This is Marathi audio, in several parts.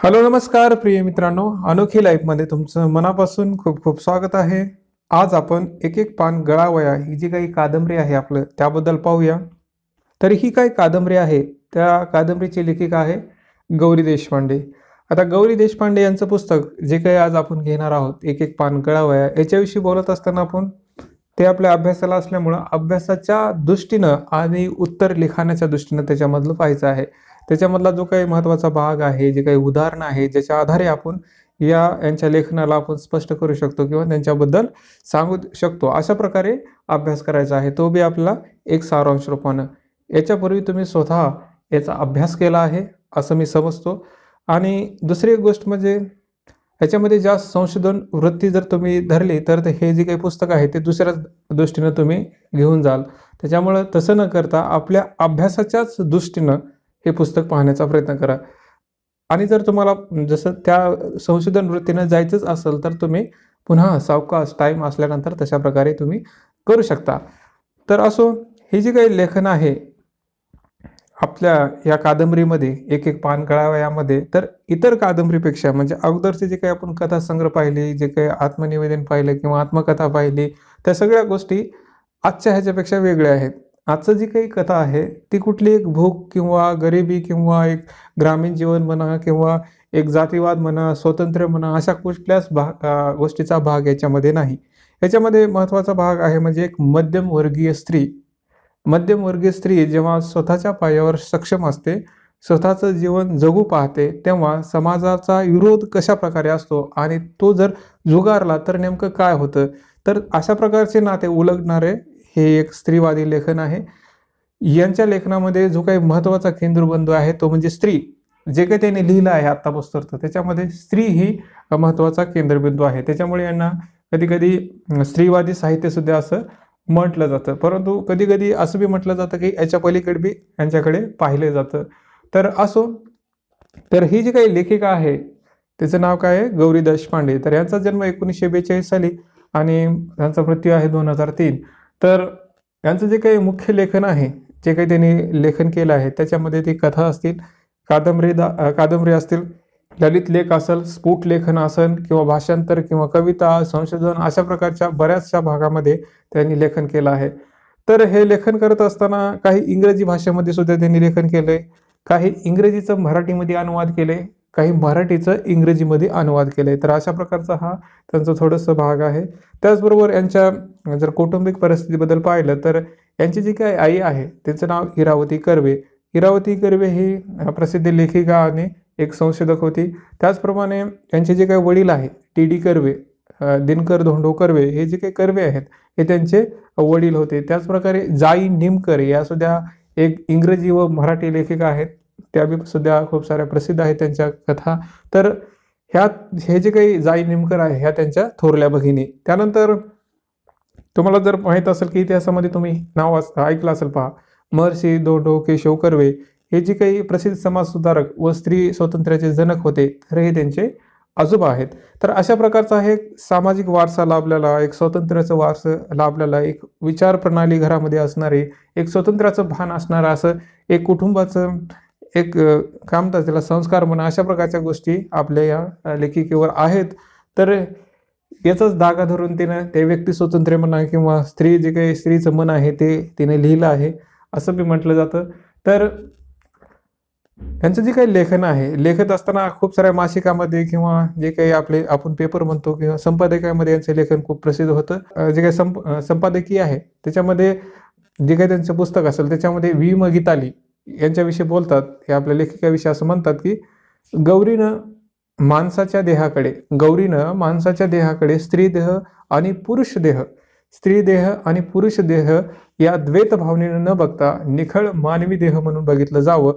हॅलो नमस्कार प्रिय मित्रांनो, अनोखी लाईफमध्ये तुमचं मनापासून खूप खूप स्वागत आहे. आज आपण एक एक पान गळावया ही जी काही कादंबरी आहे आपलं त्याबद्दल पाहूया. तर ही काही कादंबरी आहे, त्या कादंबरीची लेखिका आहे गौरी देशपांडे. आता गौरी देशपांडे यांचं पुस्तक जे काही आज आपण घेणार आहोत, एक एक पान गळावया याच्याविषयी बोलत असताना आपण ते आपल्या अभ्यासाला असल्यामुळं अभ्यासाच्या दृष्टीनं आणि उत्तर लिखाणाच्या दृष्टीनं त्याच्यामधलं पाहायचं आहे. त्याच्यामधला जो काही महत्त्वाचा भाग आहे, जे काही उदाहरणं आहे, ज्याच्या आधारे आपण यांच्या लेखनाला आपण स्पष्ट करू शकतो किंवा त्यांच्याबद्दल सांगू शकतो. अशा प्रकारे अभ्यास करायचा आहे. तो बी आपला एक सारांश रूपानं. याच्यापूर्वी तुम्ही स्वतः याचा अभ्यास केला आहे, असं मी समजतो. आणि दुसरी एक गोष्ट म्हणजे ह्याच्यामध्ये जास्त संशोधन वृत्ती जर तुम्ही धरली, तर हे जे काही पुस्तक आहे ते दुसऱ्याच दृष्टीनं तुम्ही घेऊन जाल. त्याच्यामुळं तसं न करता आपल्या अभ्यासाच्याच दृष्टीनं हे पुस्तक पाहण्याचा प्रयत्न करा. आणि जर तुम्हाला जसं त्या संशोधन वृत्तीनं जायचंच असेल, तर तुम्ही पुन्हा सावकाश टाईम असल्यानंतर तशा प्रकारे तुम्ही करू शकता. तर असो, हे जे काही लेखन आहे आपल्या या कादंबरीमध्ये एक एक पान गळावयामध्ये, तर इतर कादंबरीपेक्षा म्हणजे अगोदरचे जे काही आपण कथासंग्रह पाहिले, जे काही आत्मनिवेदन पाहिलं किंवा आत्मकथा पाहिली, त्या सगळ्या गोष्टी आजच्या ह्याच्यापेक्षा वेगळ्या आहेत. आजचं जी काही कथा आहे ती कुठली एक भूक किंवा गरिबी किंवा एक ग्रामीण जीवन म्हणा किंवा एक जातीवाद म्हणा, स्वातंत्र्य म्हणा, अशा कुठल्याच गोष्टीचा भाग याच्यामध्ये नाही. याच्यामध्ये महत्त्वाचा भाग आहे म्हणजे एक मध्यमवर्गीय स्त्री. मध्यमवर्गीय स्त्री जेव्हा स्वतःच्या पायावर सक्षम असते, स्वतःचं जीवन जगू पाहते, तेव्हा समाजाचा विरोध कशा प्रकारे असतो आणि तो जर झुगारला तर नेमकं काय होतं. तर अशा प्रकारचे नाते उलगणारे हे एक स्त्रीवादी लेखन आहे. यांच्या लेखनामध्ये जो काही महत्त्वाचा केंद्रबिंदू आहे तो म्हणजे स्त्री. जे काही त्यांनी लिहिलं आहे आत्तापुस्तक, त्याच्यामध्ये स्त्री ही महत्त्वाचा केंद्रबिंदू आहे. त्याच्यामुळे यांना कधी-कधी स्त्रीवादी साहित्यसुद्धा असं म्हटलं जातं. परंतु कधी-कधी असं बी म्हटलं जातं की याच्या पलीकडे बी यांच्याकडे पाहिलं जातं. तर असो, तर ही जी काही लेखिका आहे तिचं नाव काय आहे? गौरी देशपांडे. तर यांचा जन्म 1942 साली आणि त्यांचा मृत्यू आहे 2003. तर यांचं जे काही मुख्य लेखन आहे, जे काही त्यांनी लेखन केलं आहे, त्याच्यामध्ये ती कथा असतील, कादंबरी असतील, ललित लेख असेल, स्फुट लेखन असेल किंवा भाषांतर किंवा कविता, संशोधन अशा प्रकारच्या बऱ्याचशा भागामध्ये त्यांनी लेखन केलं आहे. तर हे लेखन करत असताना काही इंग्रजी भाषेमध्ये सुद्धा त्यांनी लेखन केलंय, काही इंग्रजीचं मराठीमध्ये अनुवाद केले, काही मराठीचं इंग्रजीमध्ये अनुवाद केले. तर अशा प्रकारचा हा त्यांचा थोडंसं भाग आहे. त्याचबरोबर यांच्या जर कौटुंबिक परिस्थितीबद्दल पाहिलं तर यांची जी काही आई आहे त्यांचं नाव इरावती कर्वे. इरावती कर्वे ही प्रसिद्ध लेखिका आणि एक संशोधक होती. त्याचप्रमाणे यांचे जे काही वडील आहे टी.डी. कर्वे, दिनकर धोंडो कर्वे, हे जे काही कर्वे आहेत हे त्यांचे वडील होते. त्याचप्रकारे जाई निमकर या सुद्धा एक इंग्रजी व मराठी लेखिका आहेत. त्या बी सुद्धा खूप साऱ्या प्रसिद्ध आहेत त्यांच्या कथा. तर हे जे काही जाई निमकर आहे ह्या त्यांच्या थोरल्या भगिनी. त्यानंतर तुम्हाला जर माहीत असेल की इतिहासामध्ये तुम्ही नाव ऐकलं असेल, पहा, महर्षी धोंडो केशव कर्वे हे जे काही प्रसिद्ध समाजसुधारक व स्त्री स्वातंत्र्याचे जनक होते, तर हे त्यांचे आजोबा आहेत. तर अशा प्रकारचा हे सामाजिक वारसा लाभलेला, एक स्वातंत्र्याचं वारसा लाभलेला, एक विचार प्रणाली घरामध्ये असणारे, एक स्वातंत्र्याचं भान असणारं असं एक कुटुंबाचं एक काय म्हणतात त्याला संस्कार म्हणा, अशा प्रकारच्या गोष्टी आपल्या या लेखिकेवर आहेत. तर याचाच धागा धरून तिनं ते व्यक्ती स्वातंत्र्य म्हणा किंवा स्त्री जे काही स्त्रीचं मन आहे ते तिने लिहिलं आहे असं बी म्हटलं जातं. तर यांचं जे काही लेखन आहे, लेखत असताना खूप साऱ्या मासिकामध्ये किंवा जे काही आपण पेपर म्हणतो किंवा संपादकीयामध्ये यांचं लेखन खूप प्रसिद्ध होतं. जे काही संपादकीय आहे त्याच्यामध्ये जे काही त्यांचं पुस्तक असेल त्याच्यामध्ये व्ही म गीताली यांच्याविषयी बोलतात. हे आपल्या लेखिकाविषयी असं म्हणतात की गौरीनं माणसाच्या देहाकडे स्त्री देह आणि पुरुष देह, स्त्री देह आणि पुरुष देह या द्वैत भावनेनं न बघता निखळ मानवी देह म्हणून बघितलं जावं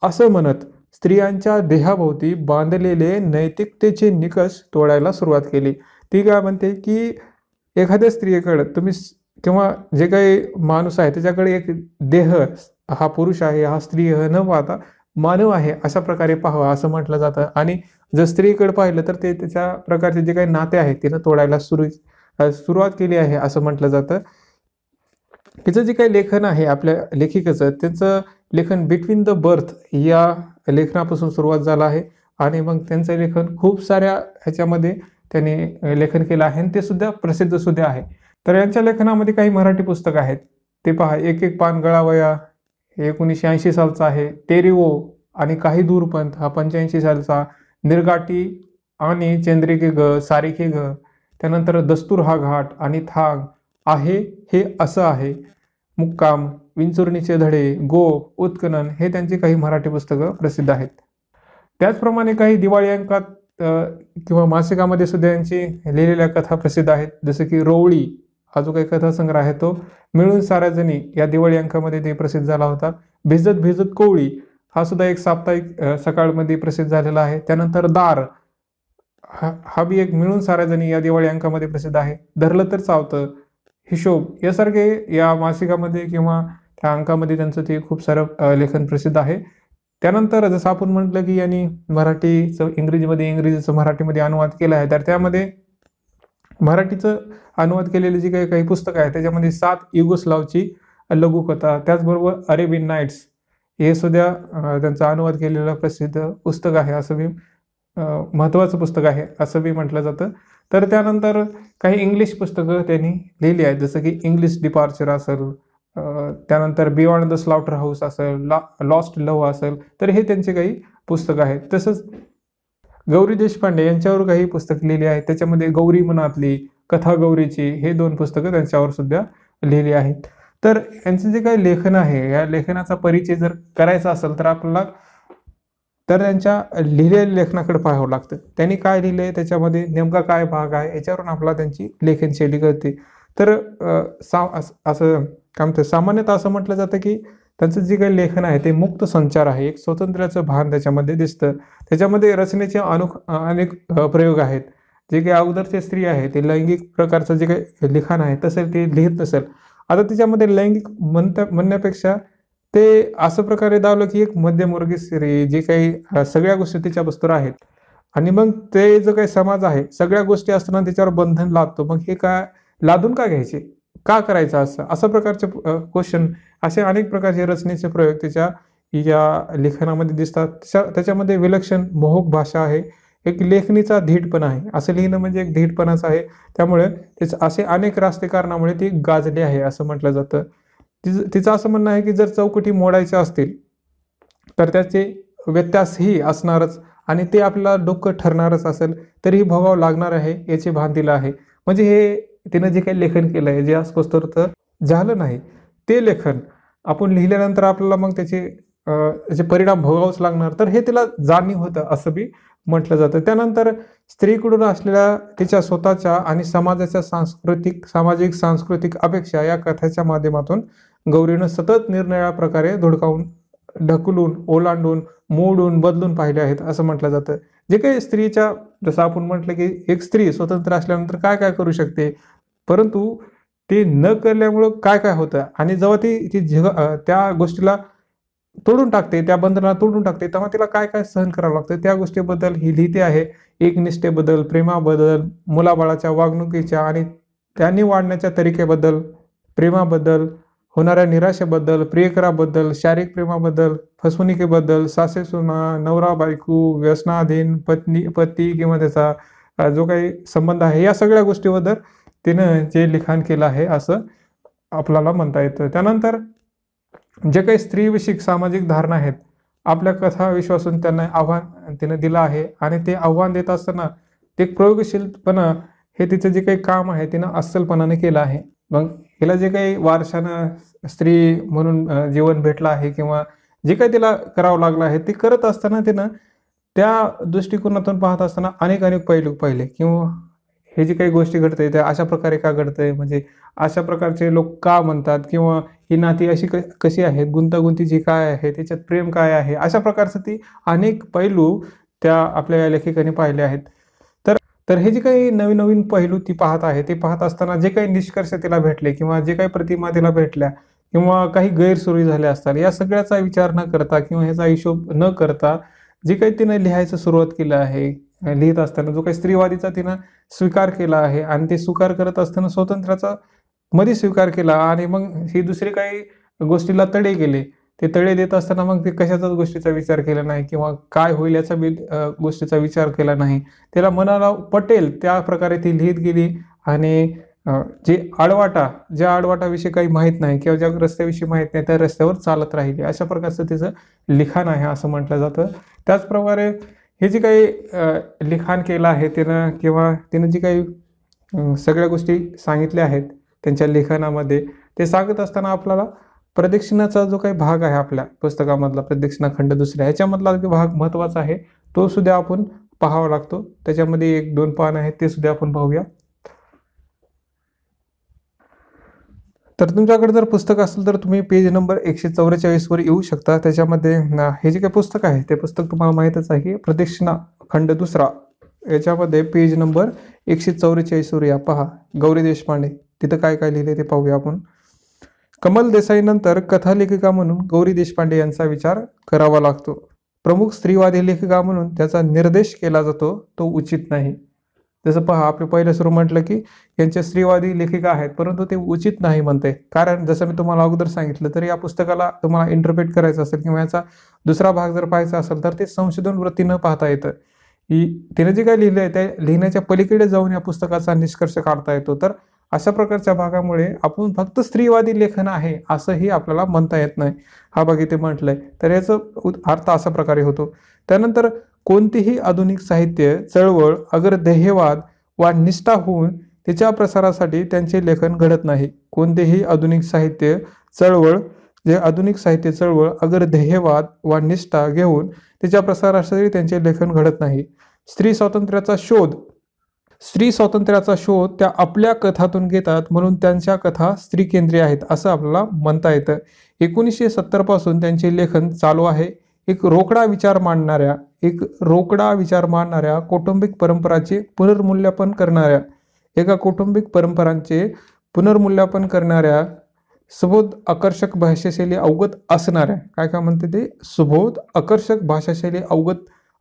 असं म्हणत स्त्रियांच्या देहाभोवती बांधलेले नैतिकतेचे निकष तोडायला सुरुवात केली. ती काय म्हणते की एखाद्या स्त्रियेकडे तुम्ही किंवा जे काही माणूस आहे त्याच्याकडे एक देह, हा पुरुष आहे, हा स्त्री न पाहता मानव आहे अशा प्रकारे पाहावा असं म्हटलं जातं. आणि जर स्त्रीकडे पाहिलं तर ते त्याच्या प्रकारचे जे काही नाते आहेत तिनं तोडायला सुरुवात केली आहे असं म्हटलं जातं. तिचं जे काही लेखन आहे आपल्या लेखिकेचं, त्यांचं लेखन बिटवीन द बर्थ या लेखनापासून सुरुवात झालं आहे आणि मग त्यांचं लेखन खूप साऱ्या ह्याच्यामध्ये त्यांनी लेखन केलं आहे आणि ते सुद्धा प्रसिद्ध सुद्धा आहे. तर यांच्या लेखनामध्ये काही मराठी पुस्तक आहेत, ते पहा. एक एक पान गळावया हे 1980 सालचा आहे. तेरिओ आणि काही दूरपंथ हा 85 सालचा. निर्गाटी आणि चंद्रिके ग सारिके ग, त्यानंतर दस्तूर हा घाट आणि थांग आहे हे असं आहे. मुक्काम, विंचुर्णीचे धडे, गोप, उत्खनन हे त्यांची काही मराठी पुस्तकं प्रसिद्ध आहेत. त्याचप्रमाणे काही दिवाळी अंकात किंवा मासिकामध्ये सुद्धा यांची लिहिलेल्या कथा प्रसिद्ध आहेत. जसं की रोवळी हा जो काही कथासंग्रह आहे तो मिळून साऱ्या जणी या दिवाळी अंकामध्ये ते प्रसिद्ध झाला होता. भिजत भिजत कोवळी हा सुद्धा एक साप्ताहिक सकाळमध्ये प्रसिद्ध झालेला आहे. त्यानंतर दार हा बी एक मिळून साऱ्या जणी या दिवाळी अंकामध्ये प्रसिद्ध आहे. धरलं तर चावतं, हिशोब यासारखे या मासिकामध्ये किंवा त्या अंकामध्ये त्यांचं ते खूप सारं लेखन प्रसिद्ध आहे. त्यानंतर जसं आपण म्हटलं की यांनी मराठीचं इंग्रजीमध्ये, इंग्रजीचं मराठीमध्ये अनुवाद केला आहे, तर त्यामध्ये मराठीचं अनुवाद केलेली जी काही पुस्तकं आहेत त्याच्यामध्ये 7 युगोस्लावची लघुकथा, त्याचबरोबर अरेबियन नाईट्स हे सुद्धा त्यांचा अनुवाद केलेलं प्रसिद्ध पुस्तक आहे, असं मी महत्त्वाचं पुस्तक आहे असं बी म्हटलं जातं. तर त्यानंतर काही इंग्लिश पुस्तकं त्यांनी लिहिली आहेत, जसं की इंग्लिश डिपार्चर असेल, त्यानंतर बियॉन्ड द स्लाउटर हाऊस असेल, लॉस्ट लव्ह असेल, तर हे त्यांचे काही पुस्तकं आहेत. तसंच गौरी देशपांडे यांच्यावर काही पुस्तक लिहिली आहेत, त्याच्यामध्ये गौरी मनातली, कथा गौरीची हे 2 पुस्तकं त्यांच्यावर सुद्धा लिहिली आहेत. तर यांचं जे काही लेखन आहे, या लेखनाचा परिचय जर करायचा असेल तर आपल्याला त्यांच्या लिहिलेल्या लेखनाकडे पाहावं लागतं. त्यांनी काय लिहिलंय, त्याच्यामध्ये नेमका काय भाग आहे, याच्यावरून आपल्याला त्यांची लेखनशैली कळते. तर असं काय म्हणतं, सामान्यतः असं म्हटलं जातं की त्यांचं जे काही लेखन आहे ते मुक्त संचार आहे, एक स्वातंत्र्याचं भान त्याच्यामध्ये दिसतं. त्याच्यामध्ये रचनेचे अनेक प्रयोग आहेत. जे काही अगोदरचे स्त्री आहे ते लैंगिक प्रकारचं जे काही लिखाण आहे तसं ते लिहित नसेल. आता त्याच्यामध्ये लैंगिक म्हणण्यापेक्षा ते असं प्रकारे दावलं की एक मध्यमवर्गीय स्त्री जी काही सगळ्या गोष्टी तिच्या वस्तूवर आहेत आणि मग ते जो काही समाज आहे सगळ्या गोष्टी असताना त्याच्यावर बंधन लादतो. मग हे काय लादून का घ्यायचे, का करायचं, अशा प्रकारचे क्वेश्चन, असे अनेक प्रकारचे रचनेचे प्रयोग त्याच्या या लेखनामध्ये दिसतात. त्याच्यामध्ये विलक्षण मोहक भाषा आहे, एक लेखणीचा धीटपणा आहे. असं लिहिणं म्हणजे एक धीटपणाच आहे. त्यामुळे असे अनेक रास्ते कारणामुळे ती गाजली आहे असं म्हटलं जातं. तिचं असं म्हणणं आहे की जर चौकटी मोडायच्या असतील तर त्याचे व्यत्यासही असणारच आणि ते आपल्याला डोकं ठरणारच असेल तरीही भोगावं लागणार आहे याचे भान दिलं आहे. म्हणजे हे तिनं जे काही लेखन केलं आहे, जे आजपासून झालं नाही ते लेखन आपण लिहिल्यानंतर आपल्याला मग त्याचे परिणाम भोगावंच लागणार, तर हे तिला जाणीव होतं असं बी म्हटलं जातं. त्यानंतर स्त्रीकडून असलेल्या तिच्या स्वतःच्या आणि समाजाच्या सामाजिक सांस्कृतिक अपेक्षा या कथेच्या माध्यमातून गौरीनं सतत निरनिराळ्या प्रकारे धुडकावून, ढकलून, ओलांडून, मोडून, बदलून पाहिले आहेत असं म्हटलं जातं. जे काही स्त्रीच्या, जसं आपण म्हटलं की एक स्त्री स्वतंत्र असल्यानंतर काय काय करू शकते, परंतु ते न केल्यामुळं काय काय होतं आणि जेव्हा ती त्या गोष्टीला तोडून टाकते, त्या बंधनाला तोडून टाकते, तेव्हा तिला काय काय सहन करावं लागतं त्या गोष्टीबद्दल ही लिहिते आहे. एकनिष्ठेबद्दल, प्रेमाबद्दल, मुलाबाळाच्या वागणुकीच्या आणि त्यांनी वाढण्याच्या तरीकेबद्दल, प्रेमाबद्दल, होणाऱ्या निराशेबद्दल, प्रियकराबद्दल, शारीरिक प्रेमाबद्दल, फसवणुकीबद्दल, सासे सुना, नवरा बायको, व्यसनाधीन पती किंवा त्याचा जो काही संबंध आहे या सगळ्या गोष्टीबद्दल तिनं जे लिखाण केलं आहे असं आपल्याला म्हणता येतं. त्यानंतर जे काही स्त्रीविषयक सामाजिक धारणा आहेत आपल्या कथा विश्वासून त्यांना आव्हान तिनं दिलं आहे आणि ते आव्हान देत असताना ते प्रयोगशीलपणा हे तिचं जे काही काम आहे तिनं अस्सलपणाने केलं आहे. मग हिला जे काही वारशानं स्त्री म्हणून जीवन भेटलं आहे किंवा जे काही तिला करावं लागलं आहे ते करत असताना तिनं त्या दृष्टिकोनातून पाहत असताना अनेक पैलू पाहिले किंवा हे जी काही गोष्टी घडते त्या अशा प्रकारे का घडतंय, म्हणजे अशा प्रकारचे लोक का म्हणतात किंवा ही नाती अशी कशी आहेत, गुंतागुंतीची काय आहे, त्याच्यात प्रेम काय आहे, अशा प्रकारचं ती अनेक पैलू त्या आपल्या या लेखिकाने पाहिले आहेत. तर हे जे काही नवीन नवीन पैलू ती पाहत आहे ते पाहत असताना जे काही निष्कर्ष तिला भेटले किंवा जे काही प्रतिमा तिला भेटल्या किंवा काही गैरसोयी झाल्या असतात या सगळ्याचा विचार न करता किंवा ह्याचा हिशोब न करता जे काही तिनं लिहायचं सुरुवात केलं आहे, लिहित असताना जो काही स्त्रीवादीचा तिनं स्वीकार केला आहे आणि ते स्वीकार करत असताना स्वातंत्र्याचा मध्ये स्वीकार केला आणि मग ही दुसरी काही गोष्टीला तडे गेले ते तळे देत असताना मग ते कशाचाच गोष्टीचा विचार केला नाही किंवा काय होईल याचा गोष्टीचा विचार केला नाही. त्याला मनाला पटेल त्या प्रकारे ती लिहित गेली आणि जे ज्या आडवाटाविषयी काही माहीत नाही किंवा ज्या रस्त्याविषयी माहीत नाही त्या रस्त्यावर चालत राहिली. अशा प्रकारचं तिचं लिखाण आहे असं म्हटलं जातं. त्याचप्रमाणे हे जे काही लिखाण केलं आहे तिनं जी काही सगळ्या गोष्टी सांगितल्या आहेत त्यांच्या लेखनामध्ये, ते सांगत असताना आपल्याला प्रदक्षिणाचा जो काही भाग आहे आपल्या पुस्तकामधला, प्रदक्षिणा खंड दुसऱ्या ह्याच्यामधला जो भाग महत्त्वाचा आहे तो सुद्धा आपण पाहावा लागतो. त्याच्यामध्ये 1-2 पान आहेत ते सुद्धा आपण पाहूया. तर तुमच्याकडे जर पुस्तक असेल तर तुम्ही पेज नंबर 144 वर येऊ शकता. त्याच्यामध्ये हे जे काही पुस्तक आहे ते पुस्तक तुम्हाला माहीतच आहे, प्रदक्षिणा खंड दुसरा. याच्यामध्ये पेज नंबर 144 वर या, पहा गौरी देशपांडे तिथं काय काय लिहिले ते पाहूया आपण. कमल देसाई नंतर कथालेखिका म्हणून गौरी देशपांडे यांचा विचार करावा लागतो. प्रमुख स्त्रीवादी लेखिका म्हणून त्याचा निर्देश केला जातो, तो उचित नाही. जसं पहा, आपण पहिलं सुरू म्हटलं की यांच्या स्त्रीवादी लेखिका आहेत, परंतु ते उचित नाही म्हणते. कारण जसं मी तुम्हाला अगोदर सांगितलं, तर या पुस्तकाला तुम्हाला इंटरप्रेट करायचं असेल किंवा याचा दुसरा भाग जर पाहायचा असेल तर ते संशोधन वृत्ती न पाहता येतं. तिने जे काही लिहिलंय त्या लिहिण्याच्या पलीकडे जाऊन या पुस्तकाचा निष्कर्ष काढता येतो. तर अशा प्रकारच्या भागामुळे आपण फक्त स्त्रीवादी लेखन आहे असंही आपल्याला म्हणता येत नाही. हा भाग इथे म्हटलंय, तर याचा अर्थ अशा प्रकारे होतो. त्यानंतर कोणतीही आधुनिक साहित्य चळवळ अगर ध्येयवाद वा निष्ठा होऊन तिच्या प्रसारासाठी त्यांचे लेखन घडत नाही. कोणतेही आधुनिक साहित्य चळवळ अगर ध्येयवाद वा निष्ठा घेऊन तिच्या प्रसारासाठी त्यांचे लेखन घडत नाही. स्त्री स्वातंत्र्याचा शोध त्या आपल्या कथातून घेतात, म्हणून त्यांच्या कथा स्त्री केंद्रीय आहेत असं आपल्याला म्हणता येतं. 1970 पासून त्यांचे लेखन चालू आहे. एक रोकडा विचार मांडणाऱ्या कौटुंबिक परंपरांचे पुनर्मूल्यमापन करणाऱ्या सुबोध आकर्षक भाषाशैली अवगत असणाऱ्या सुबोध आकर्षक भाषाशैली अवगत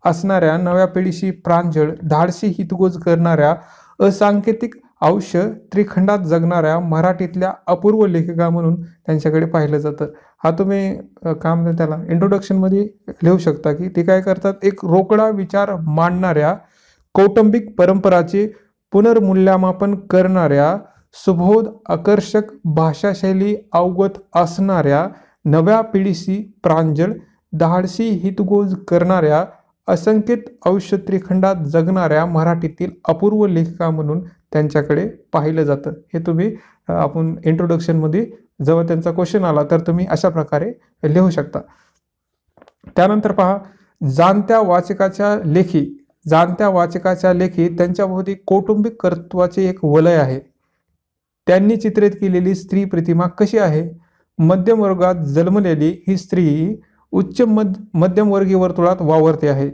असणाऱ्या, नव्या पिढीशी प्रांजळ धाडसी हितगोज करणाऱ्या, असांकेतिक अंश त्रिखंडात जगणाऱ्या मराठीतल्या अपूर्व लेखिका म्हणून त्यांच्याकडे पाहिलं जातं. हा तुम्ही त्याला इंट्रोडक्शनमध्ये लिहू शकता की ते काय करतात, एक रोकडा विचार मांडणाऱ्या कौटुंबिक परंपराचे पुनर्मूल्यमापन करणाऱ्या, सुबोध आकर्षक भाषाशैली अवगत असणाऱ्या, नव्या पिढीशी प्रांजळ धाडसी हितगोज करणाऱ्या, असंख्यित अंश त्रिखंडात जगणाऱ्या मराठीतील अपूर्व लेखिका म्हणून त्यांच्याकडे पाहिलं जातं. हे तुम्ही आपण इंट्रोडक्शनमध्ये जेव्हा त्यांचा क्वेश्चन आला तर तुम्ही अशा प्रकारे लिहू शकता. त्यानंतर पहा, जाणत्या वाचकाच्या लेखी त्यांच्याभोवती कौटुंबिक कर्तृत्वाचे एक वलय आहे. त्यांनी चित्रित केलेली स्त्री प्रतिमा कशी आहे? मध्यम वर्गात जन्मलेली ही स्त्री उच्च मध्यमवर्गीय वर्तुळात वावरते आहे.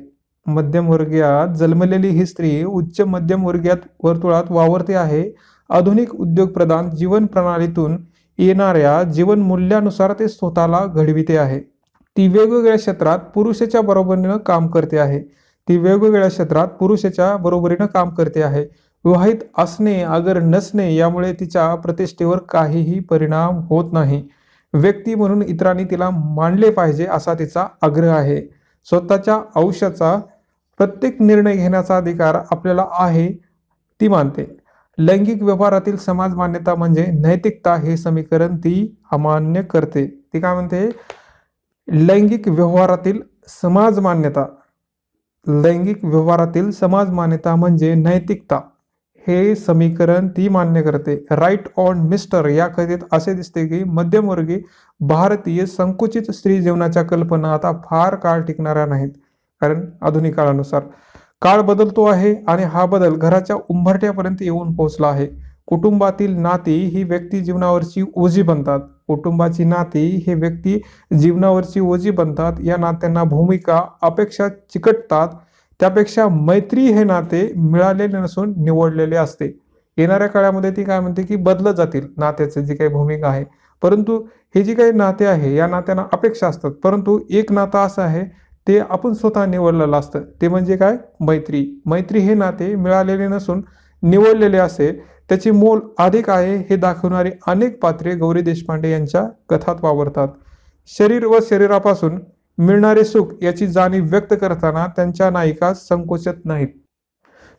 वर्तुळात वावरते आहे. आधुनिक उद्योगप्रधान जीवन प्रणालीतून येणाऱ्या जीवन मूल्यानुसार ते स्वतःला घडविते आहे. ती वेगवेगळ्या क्षेत्रात पुरुषाच्या बरोबरीनं काम करते आहे. विवाहित असणे अगर नसणे यामुळे तिच्या प्रतिष्ठेवर काहीही परिणाम होत नाही. व्यक्ती म्हणून इतरांनी तिला मानले पाहिजे असा तिचा आग्रह आहे. स्वतःच्या आयुष्याचा प्रत्येक निर्णय घेण्याचा अधिकार आपल्याला आहे ती मानते. लैंगिक व्यवहारातील समाज मान्यता म्हणजे नैतिकता हे समीकरण ती अमान्य करते. ती काय म्हणते? लैंगिक व्यवहारातील समाज मान्यता म्हणजे नैतिकता हे समीकरण ती मान्य करते. राईट ऑन मिस्टर या कथेत असे दिसते की मध्यमवर्गीय भारतीय संकुचित स्त्री जीवनाच्या कल्पना आता फार काळ टिकणाऱ्या नाहीत. कारण आधुनिक काळानुसार काळ बदलतो आहे आणि हा बदल घराच्या उंबरठ्यापर्यंत येऊन पोहोचला आहे. कुटुंबातील नाती ही व्यक्ती जीवनावरची ओझी बनतात. या नात्यांना भूमिका अपेक्षा चिकटतात. त्यापेक्षा मैत्री हे नाते मिळालेले नसून निवडलेले असते. येणाऱ्या काळामध्ये ती काय म्हणते की बदलत जातील नात्याचे जी काही भूमिका आहे, परंतु हे जे काही नाते आहे या नात्यांना अपेक्षा असतात. परंतु एक नातं असं आहे ते आपण स्वतः निवडलेलं असतं, ते म्हणजे काय? मैत्री हे नाते मिळालेले नसून निवडलेले असते. त्याचे मोल अधिक आहे हे दाखवणारी अनेक पात्रे गौरी देशपांडे यांच्या कथात वावरतात. शरीर व शरीरापासून मिळणारे सुख याची जाणीव व्यक्त करताना त्यांच्या नायिका संकोचत नाहीत.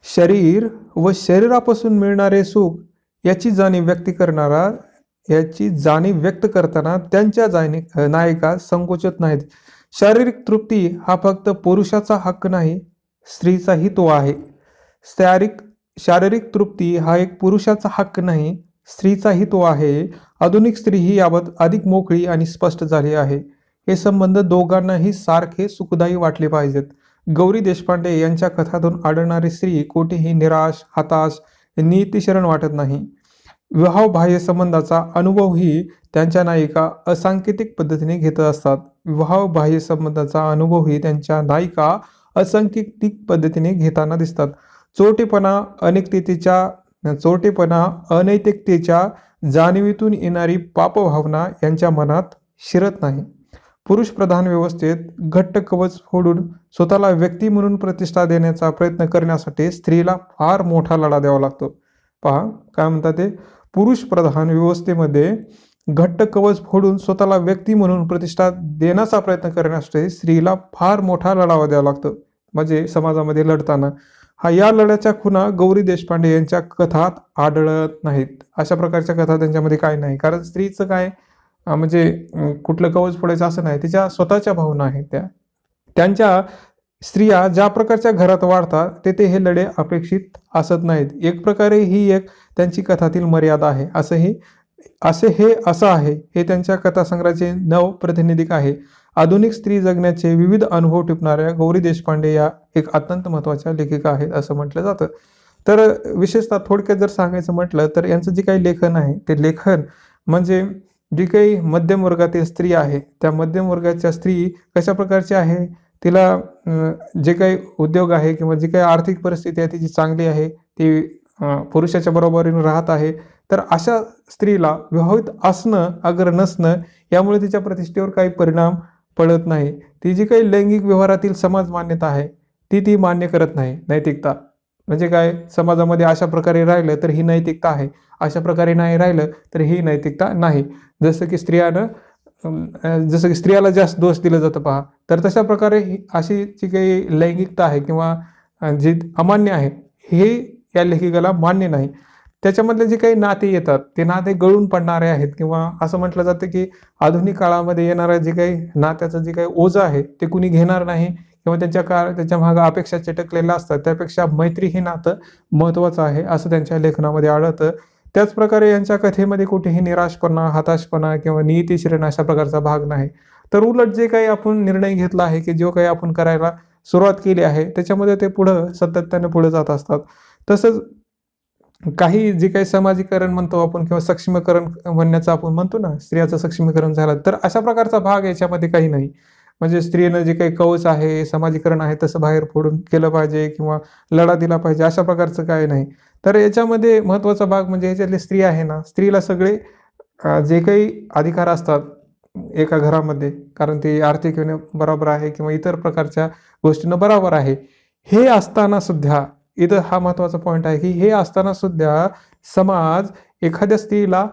शरीर व शरीरापासून मिळणारे सुख याची जाणीव व्यक्त करताना त्यांच्या नायिका संकोचत नाहीत. शारीरिक तृप्ती हा फक्त पुरुषाचा हक्क नाही, स्त्रीचाही तो आहे. शारीरिक तृप्ती हा एक पुरुषाचा हक्क नाही, स्त्रीचाही तो आहे. आधुनिक स्त्री ही याबाबत अधिक मोकळी आणि स्पष्ट झाली आहे. हे संबंध दोघांनाही सारखे सुखदायी वाटले पाहिजेत. गौरी देशपांडे यांच्या कथातून आढळणारी स्त्री कोठेही निराश, हताश, नियतीशरण वाटत नाही. विवाहबाह्य संबंधाचा अनुभवही त्यांच्या नायिका असांकेतिक पद्धतीने घेत असतात. विवाहबाह्य संबंधाचा अनुभवही त्यांच्या नायिका असांकेतिक पद्धतीने घेताना दिसतात. चोरटेपणा, अनैतिकतेच्या जाणीवेतून येणारी पापभावना यांच्या मनात शिरत नाही. पुरुष प्रधान व्यवस्थेत घट्ट कवच फोडून स्वतःला व्यक्ती म्हणून प्रतिष्ठा देण्याचा प्रयत्न करण्यासाठी स्त्रीला फार मोठा लढा द्यावा लागतो. पहा काय म्हणतात ते, पुरुष प्रधान व्यवस्थेमध्ये घट्ट कवच फोडून स्वतःला व्यक्ती म्हणून प्रतिष्ठा देण्याचा प्रयत्न करण्यासाठी स्त्रीला फार मोठा लढा द्यावा लागतो. म्हणजे समाजामध्ये लढताना या लढ्याच्या खुणा गौरी देशपांडे यांच्या कथात आढळत नाहीत. अशा प्रकारच्या कथा त्यांच्यामध्ये काय नाही, कारण स्त्रीचं काय म्हणजे कुठलं कवच फोडायचं असं नाही, तिच्या स्वतःच्या भावना आहेत. त्यांच्या स्त्रिया ज्या प्रकारच्या घरात वाढतात तेथे हे लढे अपेक्षित असत नाहीत. एक प्रकारे ही एक त्यांची कथातील मर्यादा आहे. असं आहे हे त्यांच्या कथासंग्रहाचे नव प्रातिनिधिक आहे. आधुनिक स्त्री जगण्याचे विविध अनुभव टिपणाऱ्या गौरी देशपांडे या एक अत्यंत महत्त्वाच्या लेखिका आहेत असं म्हटलं जातं. तर विशेषतः थोडक्यात जर सांगायचं म्हटलं तर यांचं जे काही लेखन आहे ते लेखन म्हणजे जी काही मध्यम वर्गातील स्त्री आहे त्या मध्यम वर्गाच्या स्त्री कशा प्रकारची आहे, तिला जे काही उद्योग आहे किंवा जी काही आर्थिक परिस्थिती आहे तिची चांगली आहे, ती पुरुषाच्या बरोबरीने राहत आहे, तर अशा स्त्रीला विवाहित असणं अगर नसणं यामुळे तिच्या प्रतिष्ठेवर काही परिणाम पडत नाही. ती जी काही लैंगिक व्यवहारातील समाज मान्यता आहे ती मान्य करत नाही. नैतिकता म्हणजे काय, समाजामध्ये अशा प्रकारे राहिलं तर ही नैतिकता आहे, अशा प्रकारे नाही राहिलं तर ही नैतिकता नाही. जसं की स्त्रियाला जास्त दोष दिला जातं पहा, तर तशा प्रकारे अशी जी काही लैंगिकता आहे किंवा जी अमान्य आहे हे या लेखिकेला मान्य नाही. त्याच्यामधले जे काही नाते येतात ते नाते गळून पडणारे आहेत किंवा असं म्हटलं जातं की आधुनिक काळामध्ये येणारं जे काही नात्याचं जे काही ओझं आहे ते कुणी घेणार नाही किंवा त्याच्या मागं अपेक्षा चिटकलेल्या असतात, त्यापेक्षा मैत्री हे नातं महत्त्वाचं आहे असं त्यांच्या लेखनामध्ये आढळतं. त्याचप्रकारे यांच्या कथेमध्ये कुठेही निराशपणा, हताशपणा किंवा नियतीश्रेण अशा प्रकारचा भाग नाही. तर उलट जे काही आपण निर्णय घेतला आहे की जो काही आपण करायला सुरुवात केली आहे त्याच्यामध्ये ते सातत्याने पुढे जात असतात. तसंच काही जे काही समाजीकरण म्हणतो आपण किंवा सक्षमीकरण म्हणण्याचं आपण म्हणतो ना, स्त्रियाचं सक्षमीकरण झालं, तर अशा प्रकारचा भाग याच्यामध्ये काही नाही. म्हणजे स्त्रीनं जे काही कवच आहे, समाजीकरण आहे तसं बाहेर फोडून केलं पाहिजे किंवा लढा दिला पाहिजे अशा प्रकारचं काही नाही. तर याच्यामध्ये महत्त्वाचा भाग म्हणजे ह्याच्यातली स्त्री आहे ना, स्त्रीला सगळे जे काही अधिकार असतात एका घरामध्ये, कारण ती आर्थिक बरोबर आहे किंवा इतर प्रकारच्या गोष्टींना बरोबर आहे, हे असताना सुद्धा इथं हा महत्त्वाचा पॉईंट आहे की हे असताना सुद्धा समाज एखाद्या स्त्रीला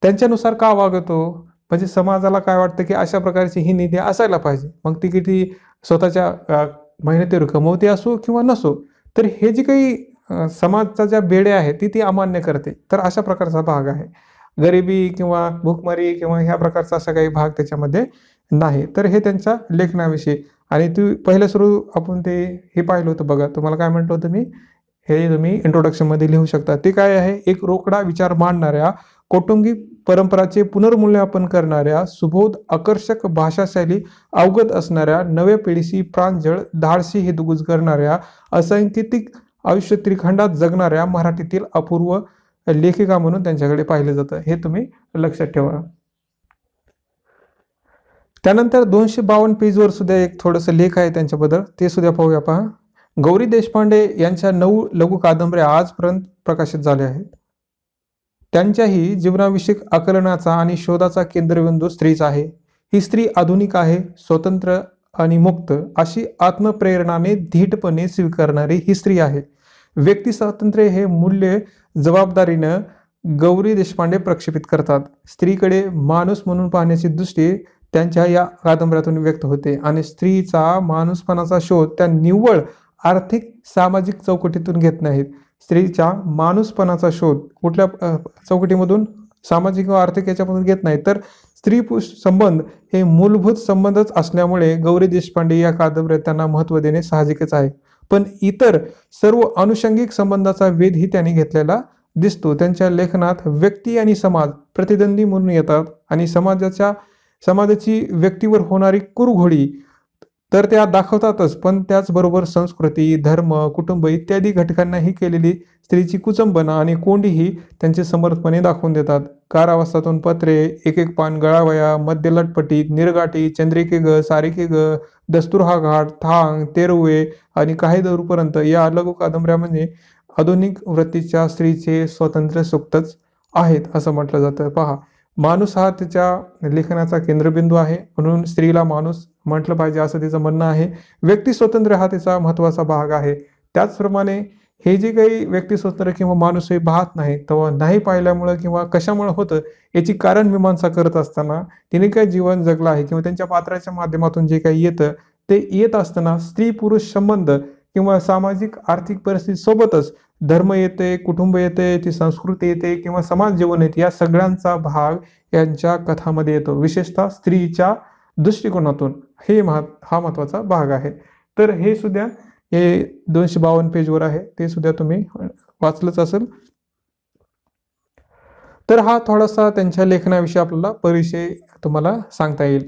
त्यांच्यानुसार का वागवतो, म्हणजे समाजाला काय वाटतं की अशा प्रकारची ही नीती असायला पाहिजे, मग ती किती स्वतःच्या मेहनतीवर कमवते असो किंवा नसो, तर हे जे काही समाजाच्या ज्या बेड्या आहेत ती अमान्य करते. तर अशा प्रकारचा भाग आहे. गरिबी किंवा भूकमारी किंवा ह्या प्रकारचा असा काही भाग त्याच्यामध्ये नाही. तर हे त्यांच्या लेखनाविषयी. आणि पहिलं सुरू आपण हे पाहिलं होतं बघा, तुम्हाला काय म्हटलं होतं मी, हे तुम्ही इंट्रोडक्शनमध्ये लिहू शकता. ते काय आहे, एक रोकडा विचार मांडणाऱ्या, कौटुंबिक परंपराचे पुनर्मूल्यमापन करणाऱ्या, सुबोध आकर्षक भाषाशैली अवगत असणाऱ्या, नव्या पिढीशी प्रांजळ धाडसी हितगुज करणाऱ्या, असंकेतिक आयुष्य त्रिखंडात जगणाऱ्या मराठीतील अपूर्व लेखिका म्हणून त्यांच्याकडे पाहिलं जातं. हे तुम्ही लक्षात ठेवा. त्यानंतर 252 पेजवर सुद्धा एक थोडंसं लेख आहे त्यांच्याबद्दल, ते सुद्धा पाहूया. पहा, गौरी देशपांडे यांच्या 9 लघु कादंबऱ्या आजपर्यंत प्रकाशित झाल्या आहेत. त्यांच्याही जीवनाविषयक आकलनाचा आणि शोधाचा केंद्रबिंदू स्त्रीच आहे. ही स्त्री आधुनिक आहे, स्वतंत्र आणि मुक्त अशी आत्मप्रेरणाने धीटपणे स्वीकारणारी ही स्त्री आहे. व्यक्ती स्वातंत्र्य हे मूल्य जबाबदारीनं गौरी देशपांडे प्रक्षेपित करतात. स्त्रीकडे माणूस म्हणून पाहण्याची दृष्टी त्यांच्या या कादंबऱ्यातून व्यक्त होते आणि स्त्रीचा माणूसपणाचा शोध त्या निव्वळ आर्थिक सामाजिक चौकटीतून घेत नाहीत. स्त्रीच्या माणूसपणाचा शोध कुठल्या चौकटीमधून, सामाजिक व आर्थिक याच्यामधून घेत नाही, तर स्त्री पुरुष संबंध हे मूलभूत संबंधच असल्यामुळे गौरी देशपांडे या कादंबऱ्यात त्यांना महत्त्व देणे साहजिकच आहे. पण इतर सर्व अनुषंगिक संबंधाचा वेधही त्यांनी घेतलेला दिसतो. त्यांच्या लेखनात व्यक्ती आणि समाज प्रतिद्वंदी म्हणून येतात आणि समाजाची व्यक्तीवर होणारी कुरघोडी तर त्या दाखवतातच, पण त्याचबरोबर संस्कृती, धर्म, कुटुंब इत्यादी घटकांनाही केलेली स्त्रीची कुचंबना आणि कोंडीही त्यांचे समर्थपणे दाखवून देतात. कारावासातून पत्रे, एक एक पान गळावया, मध्य लटपटीत, निरगाठी, चंद्रिके ग, सारिके ग, दस्तूर हा घाट, थांग, तेरवे आणि काही दरूपर्यंत या लघु कादंबऱ्या म्हणजे आधुनिक वृत्तीच्या स्त्रीचे स्वातंत्र्य सुक्तच आहेत असं म्हटलं जातं. पहा, माणूस हा तिच्या लेखनाचा केंद्रबिंदू आहे, म्हणून स्त्रीला माणूस म्हटलं पाहिजे असं तिचं म्हणणं आहे. व्यक्ती स्वातंत्र्य हा तिचा महत्त्वाचा भाग आहे. त्याचप्रमाणे हे जे काही व्यक्ती स्वातंत्र्य किंवा माणूस हे पाहत नाही, तेव्हा नाही पाहिल्यामुळं किंवा कशामुळे होतं याची कारण मीमांसा करत असताना तिने काय जीवन जगलं आहे किंवा त्यांच्या पात्राच्या माध्यमातून जे काही येतं ते येत असताना स्त्री पुरुष संबंध किंवा सामाजिक आर्थिक परिस्थिती सोबतच धर्म येते, कुटुंब येते, ती संस्कृती येते किंवा समाज जीवन येते, या सगळ्यांचा भाग यांच्या कथामध्ये येतो. विशेषतः स्त्रीच्या दृष्टिकोनातून हा महत्त्वाचा भाग आहे. तर हे सुद्धा हे 252 पेजवर आहे, ते सुद्धा तुम्ही वाचलंच असेल. तर हा थोडासा त्यांच्या लेखनाविषयी आपल्याला परिचय तुम्हाला सांगता येईल.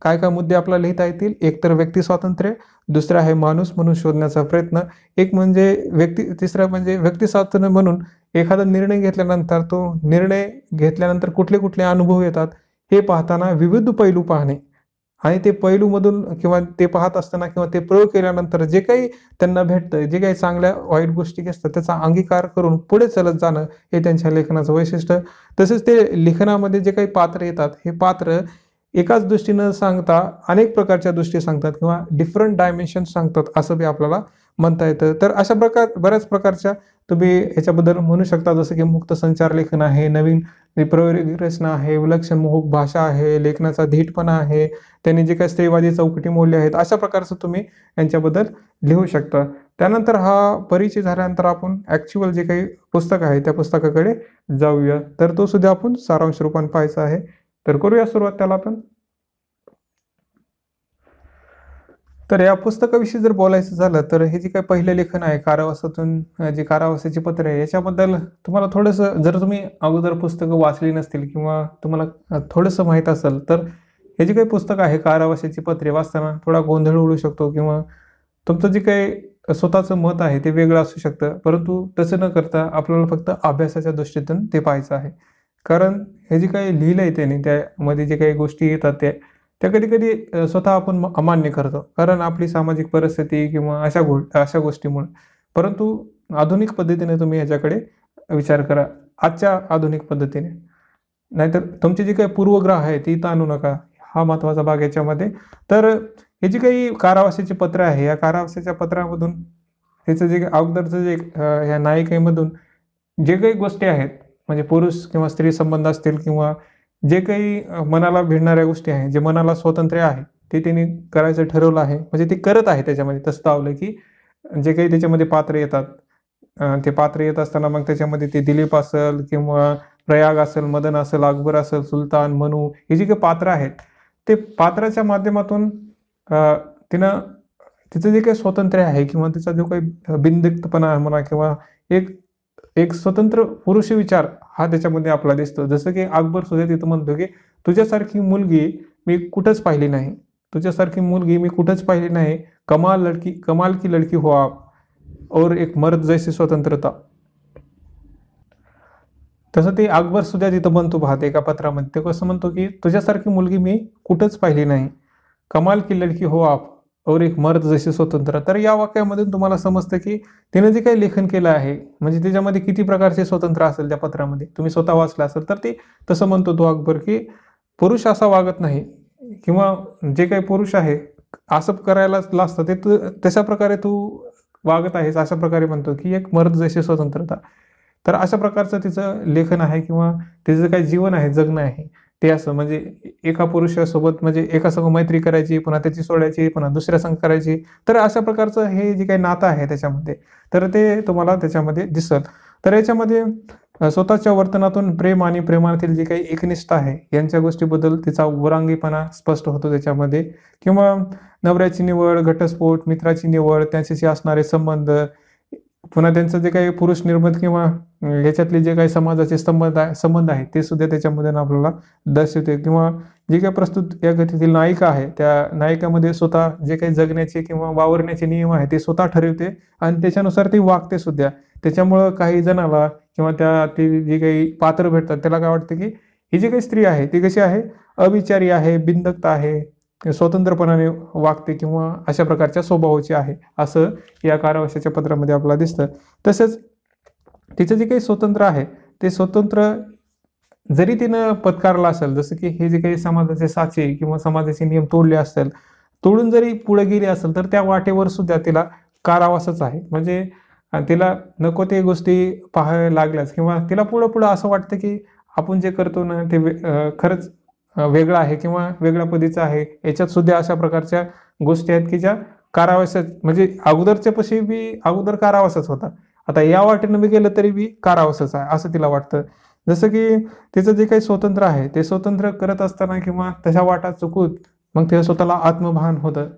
काय काय मुद्दे आपल्याला लिहिता येतील. एक तर व्यक्ती स्वातंत्र्य, दुसरं आहे माणूस म्हणून शोधण्याचा प्रयत्न, एक म्हणजे तिसरं म्हणजे व्यक्ती स्वातंत्र्य म्हणून एखादा निर्णय घेतल्यानंतर तो निर्णय घेतल्यानंतर कुठले कुठले अनुभव येतात हे पाहताना विविध पैलू पाहणे आणि ते पैलूमधून किंवा ते पाहत असताना किंवा ते प्रयोग केल्यानंतर जे काही त्यांना भेटतं, जे काही चांगल्या वाईट गोष्टी असतात त्याचा अंगीकार करून पुढे चालत जाणं हे त्यांच्या लेखनाचं वैशिष्ट्य. तसेच ते लेखनामध्ये जे काही पात्र येतात हे पात्र एकाच दृष्टीनं सांगता अनेक प्रकारच्या दृष्टी सांगतात किंवा डिफरंट डायमेन्शन सांगतात असं बी आपल्याला म्हणता येतं. तर अशा बऱ्याच प्रकारच्या तुम्ही ह्याच्याबद्दल म्हणू शकता, जसं की मुक्त संचार लेखन आहे, नवीन विप्रयोगी रचना आहे, विलक्षण मोहक भाषा आहे, लेखनाचा धीटपणा आहे, त्यांनी जे काही स्त्रीवादी चौकटी मोडली आहेत, अशा प्रकारचं तुम्ही यांच्याबद्दल लिहू शकता. त्यानंतर हा परिचय झाल्यानंतर आपण ॲक्च्युअल जे काही पुस्तक आहे त्या पुस्तकाकडे जाऊया. तर तो सुद्धा आपण सारांश रूपाने पाहायचा आहे. तर करूया सुरुवात त्याला आपण. तर या पुस्तकाविषयी जर बोलायचं झालं तर हे जे काही पहिलं लेखन आहे कारावासातून, जे कारावासाची पत्र आहे, याच्याबद्दल तुम्हाला थोडंसं, जर तुम्ही अगोदर पुस्तकं वाचली नसतील किंवा तुम्हाला थोडंसं माहीत असेल तर हे जे काही पुस्तक आहे कारावासाची पत्रे वाचताना थोडा गोंधळ उडू शकतो किंवा तुमचं जे काही स्वतःचं मत आहे ते वेगळं असू शकतं. परंतु तसं न करता आपल्याला फक्त अभ्यासाच्या दृष्टीतून ते पाहायचं आहे. कारण हे जे काही लिहिलं आहे त्याने, त्यामध्ये जे काही गोष्टी येतात त्या कधी कधी स्वतः आपण अमान्य करतो, कारण आपली सामाजिक परिस्थिती किंवा अशा गोष्टीमुळे. परंतु आधुनिक पद्धतीने तुम्ही ह्याच्याकडे विचार करा, आजच्या आधुनिक पद्धतीने. नाहीतर तुमचे जे काही पूर्वग्रह आहे ती ताणू नका, हा महत्त्वाचा भाग याच्यामध्ये. तर हे जे काही कारावासाचे पत्र आहे, या कारावासाच्या पत्रामधून ह्याचं जे अगोदरचं जे ह्या नायिकेमधून जे काही गोष्टी आहेत, म्हणजे पुरुष किंवा स्त्री संबंध असतील किंवा जे काही मनाला भिडणाऱ्या गोष्टी आहेत, जे मनाला स्वातंत्र्य आहे ते त्यांनी करायचं ठरवलं आहे, म्हणजे ते करत आहे. त्याच्यामध्ये तसं दावलं की जे काही त्याच्यामध्ये पात्र येतात, ते पात्र येत असताना मग त्याच्यामध्ये ते दिलीप असेल किंवा प्रयाग असेल, मदन असेल, अकबर असेल, सुलतान, मनू, हे जे काही पात्र आहेत ते पात्राच्या माध्यमातून तिचं जे काही स्वातंत्र्य आहे किंवा तिचा जो काही बिनदिक्तपणा म्हणा किंवा एक स्वतंत्र पुरुष विचार हा त्याच्यामध्ये आपला दिसतो. जसं की अकबर सुद्धा तिथं म्हणतो की तुझ्यासारखी मुलगी मी कुठंच पाहिली नाही, तुझ्यासारखी मुलगी मी कुठंच पाहिली नाही, कमाल की लड़की हो आप, और एक मर्द जैसी स्वतंत्रता. तसं ते अकबर सुद्धा तिथं म्हणतो पाहते एका पत्रामध्ये. ते कसं म्हणतो की तुझ्यासारखी मुलगी मी कुठंच पाहिली नाही, कमाल की लड़की हो आप और एक मर्द जशी स्वतंत्र. तर या वाक्यामधून तुम्हाला समजतं की तिने जे काही लेखन केलं आहे म्हणजे त्याच्यामध्ये किती प्रकारचे स्वतंत्र असेल त्या पत्रामध्ये. तुम्ही स्वतः वाचलं असेल तर ते तसं म्हणतो तो अकबर की पुरुष असा वागत नाही किंवा जे काही पुरुष आहे असं करायला लागतं ते तशा प्रकारे तू वागत आहेस, अशा प्रकारे म्हणतो की एक मर्द जशी स्वतंत्रता. तर अशा प्रकारचं तिचं लेखन आहे किंवा तिचं काही जीवन आहे, जगणं आहे, ते असं म्हणजे एका पुरुषासोबत म्हणजे एका संग मैत्री करायची, पुन्हा त्याची सोडायची, पुन्हा दुसऱ्या संग करायची. तर अशा प्रकारचं हे जे काही नातं आहे त्याच्यामध्ये, तर ते तुम्हाला त्याच्यामध्ये दिसल. तर याच्यामध्ये स्वतःच्या वर्तनातून प्रेम आणि प्रेमातील जी काही एकनिष्ठा आहे यांच्या गोष्टीबद्दल तिचा उरांगीपणा स्पष्ट होतो त्याच्यामध्ये. किंवा नवऱ्याची निवड, घटस्फोट, मित्राची निवड, त्यांच्याशी असणारे संबंध, पुन्हा त्यांचं जे काही पुरुष निर्मित किंवा याच्यातले जे काही समाजाचे संबंध आहेत ते सुद्धा त्याच्यामध्ये आपल्याला दर्शवते. किंवा जे काही प्रस्तुत या कथेतील नायिका आहे त्या नायिकामध्ये स्वतः जे काही जगण्याचे किंवा वावरण्याचे नियम आहे ते स्वतः ठरवते आणि त्याच्यानुसार ती वागते सुद्धा. त्याच्यामुळं काही जणाला किंवा ते जे काही पात्र भेटतात त्याला काय वाटतं की ही जी काही स्त्री आहे ती कशी आहे, अविचारी आहे, बिनदक्त आहे, स्वतंत्रपणाने वागते किंवा अशा प्रकारच्या स्वभावाची आहे, असं या कारावासाच्या पत्रामध्ये आपल्याला दिसतं. तसंच तिचं जे काही स्वतंत्र आहे ते स्वतंत्र जरी तिनं पत्कारला असेल, जसं की हे जे काही समाजाचे साचे किंवा समाजाचे नियम तोडले असेल, तोडून जरी पुढे गेली असेल तर त्या वाटेवर सुद्धा तिला कारावासच आहे. म्हणजे तिला नको ते गोष्टी पाहायला लागल्यास किंवा तिला पुढं पुढं असं वाटतं की आपण जे करतो ना ते खरंच वेगळं आहे किंवा वेगळ्या पद्धतीचं आहे. याच्यात सुद्धा अशा प्रकारच्या गोष्टी आहेत की ज्या कारावासात म्हणजे अगोदरच्या पशी बी अगोदर कारावासच होता, आता या वाटेनं बी गेलं तरी बी कारावासच आहे असं तिला वाटतं. जसं की तिचं जे काही स्वतंत्र आहे ते स्वतंत्र करत असताना किंवा तशा वाटा चुकून मग तिला स्वतःला आत्मभान होतं.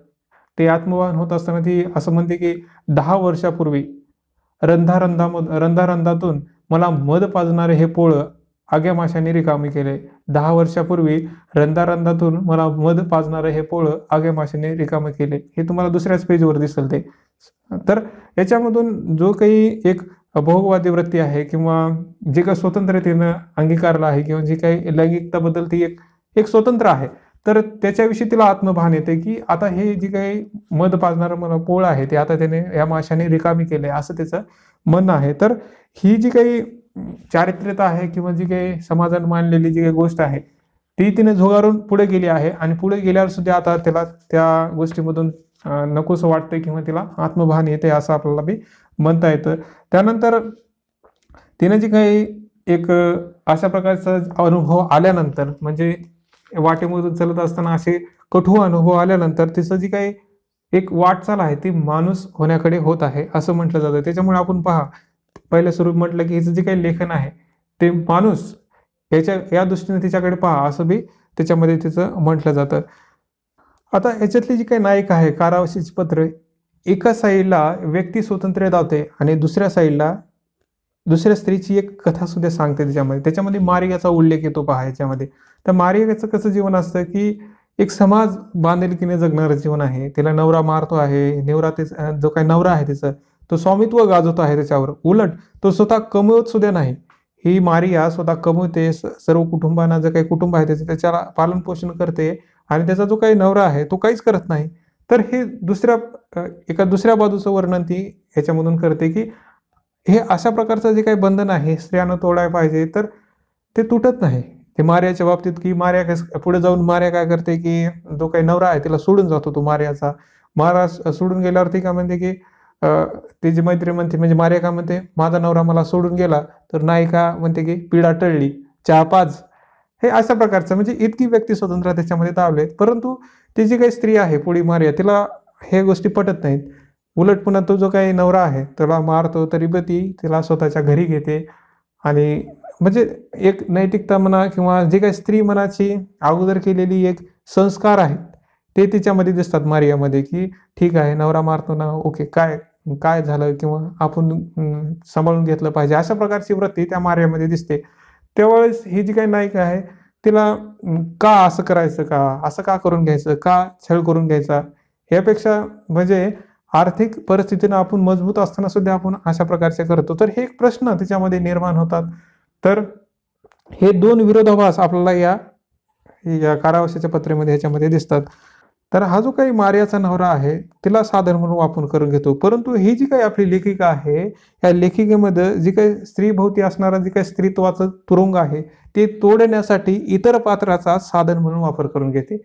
ते आत्मभान होत असताना ती असं म्हणते की 10 वर्षापूर्वी रंधारंधातून मला मध पाजणारे हे पोळं आग्या माशाने रिकामी केले. 10 वर्षापूर्वी रंधारंधातून मला मध पाजणारे हे पोळं आग्या माशाने रिकामे केले. हे तुम्हाला दुसऱ्याच पेजवर दिसेल ते. तर याच्यामधून जो काही एक भोगवादी वृत्ती आहे किंवा जे काही स्वतंत्रतेनं अंगीकारलं आहे किंवा जी काही लैंगिकताबद्दल ती एक एक स्वतंत्र आहे, तर त्याच्याविषयी तिला आत्मभान येते की आता हे जे काही मध पाजणारं मला पोळं आहे ते आता त्याने या माशाने रिकामी केले असं त्याचं म्हणणं आहे. तर ही जी काही चारित्र्यता आहे किंवा जी काही समाजाने मानलेली जी काही गोष्ट आहे ती तिने झुगारून पुढे गेली आहे आणि पुढे गेल्यावर सुद्धा आता त्याला त्या गोष्टीमधून नकोसं वाटतं किंवा तिला आत्मभान येते असं आपल्याला बी म्हणता येतं. त्यानंतर तिने जी काही एक अशा प्रकारचा अनुभव आल्यानंतर म्हणजे वाटेमधून चालत असताना असे कठोर अनुभव आल्यानंतर तिचं जी काही एक वाटचाल आहे ती माणूस होण्याकडे होत आहे असं म्हटलं जातं. त्याच्यामुळे आपण पहा पहिल्या सुरू म्हटलं की हिचं जे काही लेखन आहे ते माणूस या दृष्टीने तिच्याकडे पहा असं बी त्याच्यामध्ये तिचं म्हटलं जातं. आता याच्यातली जी काही नायिका आहे कारावासाची पत्र, एका साईडला व्यक्ती स्वातंत्र्य दावते आणि दुसऱ्या साईडला दुसऱ्या स्त्रीची एक कथा सुद्धा सांगते त्याच्यामध्ये मारियाचा उल्लेख येतो पहा याच्यामध्ये. तर मारियाचं कसं जीवन असतं की एक समाज बांधिलकीने जगणारं जीवन आहे. तिला नवरा मारतो आहे, जो काही नवरा आहे तिचं तो स्वामित्व गाजवतो आहे त्याच्यावर, उलट तो स्वतः कमवत सुद्धा नाही. ही मारिया स्वतः कमवते, सर्व कुटुंबांना जे काही कुटुंब आहे त्याच्याला पालन पोषण करते आणि त्याचा जो काही नवरा आहे तो काहीच करत नाही. तर हे एका दुसऱ्या बाजूचं वर्णन ती ह्याच्यामधून करते की हे अशा प्रकारचं जे काही बंधन आहे स्त्रियांना तोडायला पाहिजे तर ते तुटत नाही. ते मारियाच्या बाबतीत की पुढे जाऊन मारिया काय करते की जो काही नवरा आहे तिला सोडून जातो तो मारा सोडून गेल्यावर ती काय म्हणते की तिची मैत्री म्हणते म्हणजे मारिया काय म्हणते, माझा नवरा मला सोडून गेला. तर नायिका म्हणते की पिढा टळली, चहा पाज. हे अशा प्रकारचं म्हणजे इतकी व्यक्ती स्वतंत्र त्याच्यामध्ये तावले. परंतु ती जी काही स्त्री आहे पुढे मारिया तिला हे गोष्टी पटत नाहीत. उलट पुन्हा तो जो काही नवरा आहे त्याला मारतो तरी ती तिला स्वतःच्या घरी घेते आणि म्हणजे एक नैतिकता म्हणा किंवा जे काही स्त्री मनाची अगोदर केलेली एक संस्कार आहेत ते तिच्यामध्ये दिसतात मारियामध्ये की ठीक आहे नवरा मारतो ना, ओके काय काय झालं किंवा आपण सांभाळून घेतलं पाहिजे अशा प्रकारची वृत्ती त्या मारियामध्ये दिसते. त्यावेळेस ही जी काही नायिका आहे तिला का असं करायचं, का असं का करून घ्यायचं, का छळ करून घ्यायचा, यापेक्षा म्हणजे आर्थिक परिस्थितीनं आपण मजबूत असताना सुद्धा आपण अशा प्रकारचे करतो. तर हे एक प्रश्न त्याच्यामध्ये निर्माण होतात. तर हे दोन विरोधाभास आपल्याला या कारावासाच्या पत्रेमध्ये ह्याच्यामध्ये दिसतात. तर हा जो काही मारियाचा नवरा आहे तिला साधन म्हणून वापर करून घेतो. परंतु ही जी काही आपली लेखिका आहे या लेखिकेमध्ये जी काही स्त्रीभोवती असणारा जी काही स्त्रीत्वाचं तुरुंग आहे ते तोडण्यासाठी इतर पात्राचा साधन म्हणून वापर करून घेते.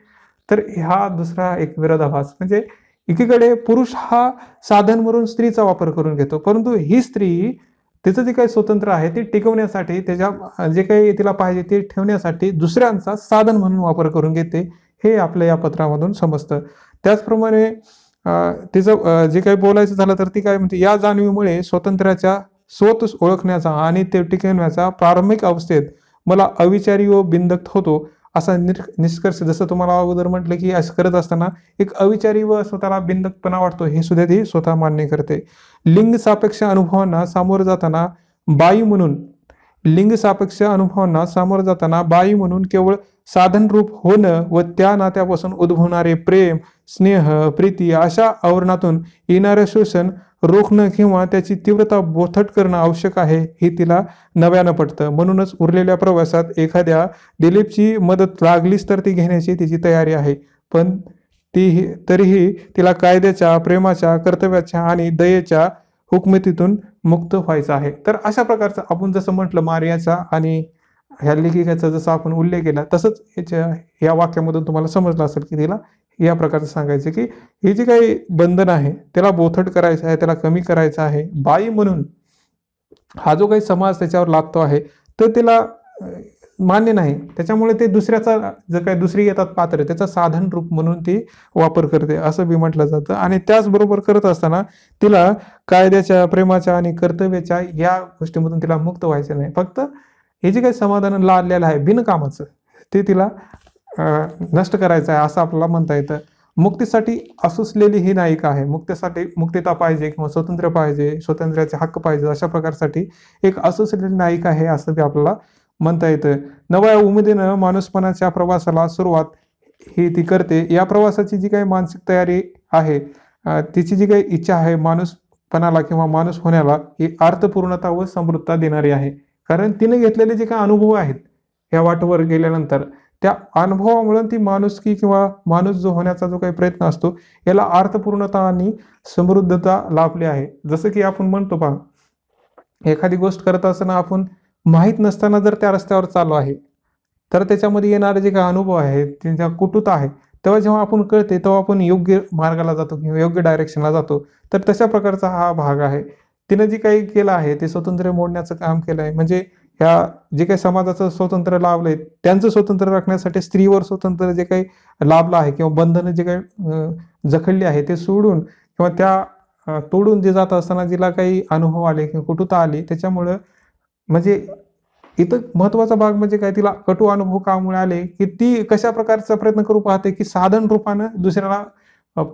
तर हा दुसरा एक विरोधाभास म्हणजे एकीकडे पुरुष हा साधन म्हणून स्त्रीचा वापर करून घेतो, परंतु ही स्त्री तिचं जे काही स्वातंत्र्य आहे ते टिकवण्यासाठी, त्याच्या जे काही तिला पाहिजे ते ठेवण्यासाठी दुसऱ्यांचा साधन म्हणून वापर करून घेते, हे आपल्या या पत्रामधून समजतं. त्याचप्रमाणे तिचं जे काही बोलायचं झालं तर ती काय म्हणते, या जाणीवीमुळे स्वातंत्र्याच्या स्वत ओळखण्याचा आणि ते टिकवण्याचा प्रारंभिक अवस्थेत मला अविचारी व बिंदक्त होतो असा निष्कर्ष, जसं तुम्हाला अगोदर म्हटलं की असं करत असताना एक अविचारी व स्वतःला बिंदकपणा वाटतो, हे सुद्धा ती स्वतः मान्य करते. लिंग सापेक्ष अनुभवांना सामोरं जाताना बाई म्हणून बाई म्हणून केवळ साधन रूप होणं व त्या नात्यापासून उद्भवणारे प्रेम, स्नेह, प्रीती अशा आवरणातून येणारे शोषण रोखणं किंवा त्याची तीव्रता बोथट करणं आवश्यक आहे, हे तिला नव्यानं पटतं. म्हणूनच उरलेल्या प्रवासात एखाद्या दिलीपची मदत लागलीच तर ती घेण्याची तिची तयारी आहे, पण तरीही तिला कायद्याच्या, प्रेमाच्या, कर्तव्याच्या आणि दयेच्या हुकमतीतून मुक्त व्हायचं आहे. तर अशा प्रकारचं आपण जसं म्हटलं मारियाचा आणि ह्या लेखिकेचा जसा आपण उल्लेख केला, तसंच या वाक्यामधून तुम्हाला समजलं असेल की तिला या प्रकारचं सांगायचं की हे जे काही बंधन आहे त्याला बोथट करायचं आहे, त्याला कमी करायचं आहे. बाई म्हणून हा जो काही समाज त्याच्यावर लादतो आहे तो तिला मान्य नाही, त्याच्यामुळे ते दुसऱ्याचा जर काही दुसरी येतात पात्र त्याचा साधन रूप म्हणून ती वापर करते असं बी म्हटलं जातं. आणि त्याचबरोबर करत असताना तिला कायद्याच्या, प्रेमाच्या आणि कर्तव्याच्या या गोष्टीमधून तिला मुक्त व्हायचं नाही. फक्त हे जे काही समाधान लादलेलं आहे बिनकामाचं ते तिला नष्ट करायचं आहे असं आपल्याला म्हणता येतं. मुक्तीसाठी असुसलेली ही नायिका आहे. मुक्तता पाहिजे किंवा स्वातंत्र्य पाहिजे, स्वातंत्र्याचे हक्क पाहिजे, अशा प्रकारसाठी एक असुसलेली नायिका आहे असं बी आपल्याला म्हणता येतं. नव्या उमेदीनं माणूसपणाच्या प्रवासाला सुरुवात ही ती करते. या प्रवासाची जी काही मानसिक तयारी आहे, तिची जी काही इच्छा आहे माणूसपणाला किंवा माणूस होण्याला, ही अर्थपूर्णता व समृद्धता देणारी आहे. कारण तिने घेतलेले जे काही अनुभव आहेत या वाटेवर गेल्यानंतर, त्या अनुभवामुळे ती माणुसकी किंवा माणूस जो होण्याचा जो काही प्रयत्न असतो याला अर्थपूर्णता आणि समृद्धता लाभली आहे. जसं की आपण म्हणतो पहा, एखादी गोष्ट करत असताना आपण माहीत नसताना जर त्या रस्त्यावर चाललो आहे तर त्याच्यामध्ये येणारे जे काही अनुभव आहेत, त्यांच्या कुटुता आहे, तेव्हा जेव्हा आपण कळते तेव्हा आपण योग्य मार्गाला जातो किंवा योग्य डायरेक्शनला जातो. तर तशा प्रकारचा हा भाग आहे. तिनं जे काही केलं आहे ते स्वातंत्र्य मोडण्याचं काम केलं आहे. म्हणजे ह्या जे काही समाजाचं स्वातंत्र्य लाभलंय त्यांचं स्वातंत्र्य राखण्यासाठी स्त्रीवर स्वातंत्र्य जे काही लाभलं आहे किंवा बंधनं जे काही जखडली आहे ते सोडून किंवा त्या तोडून जे जात असताना जिला काही अनुभव आले किंवा कुटुता आली, त्याच्यामुळं म्हणजे इथं महत्वाचा भाग म्हणजे काय, तिला कटू अनुभव कामुळे आले की ती कशा प्रकारचा प्रयत्न करू पाहते की साधन रूपानं दुसऱ्याला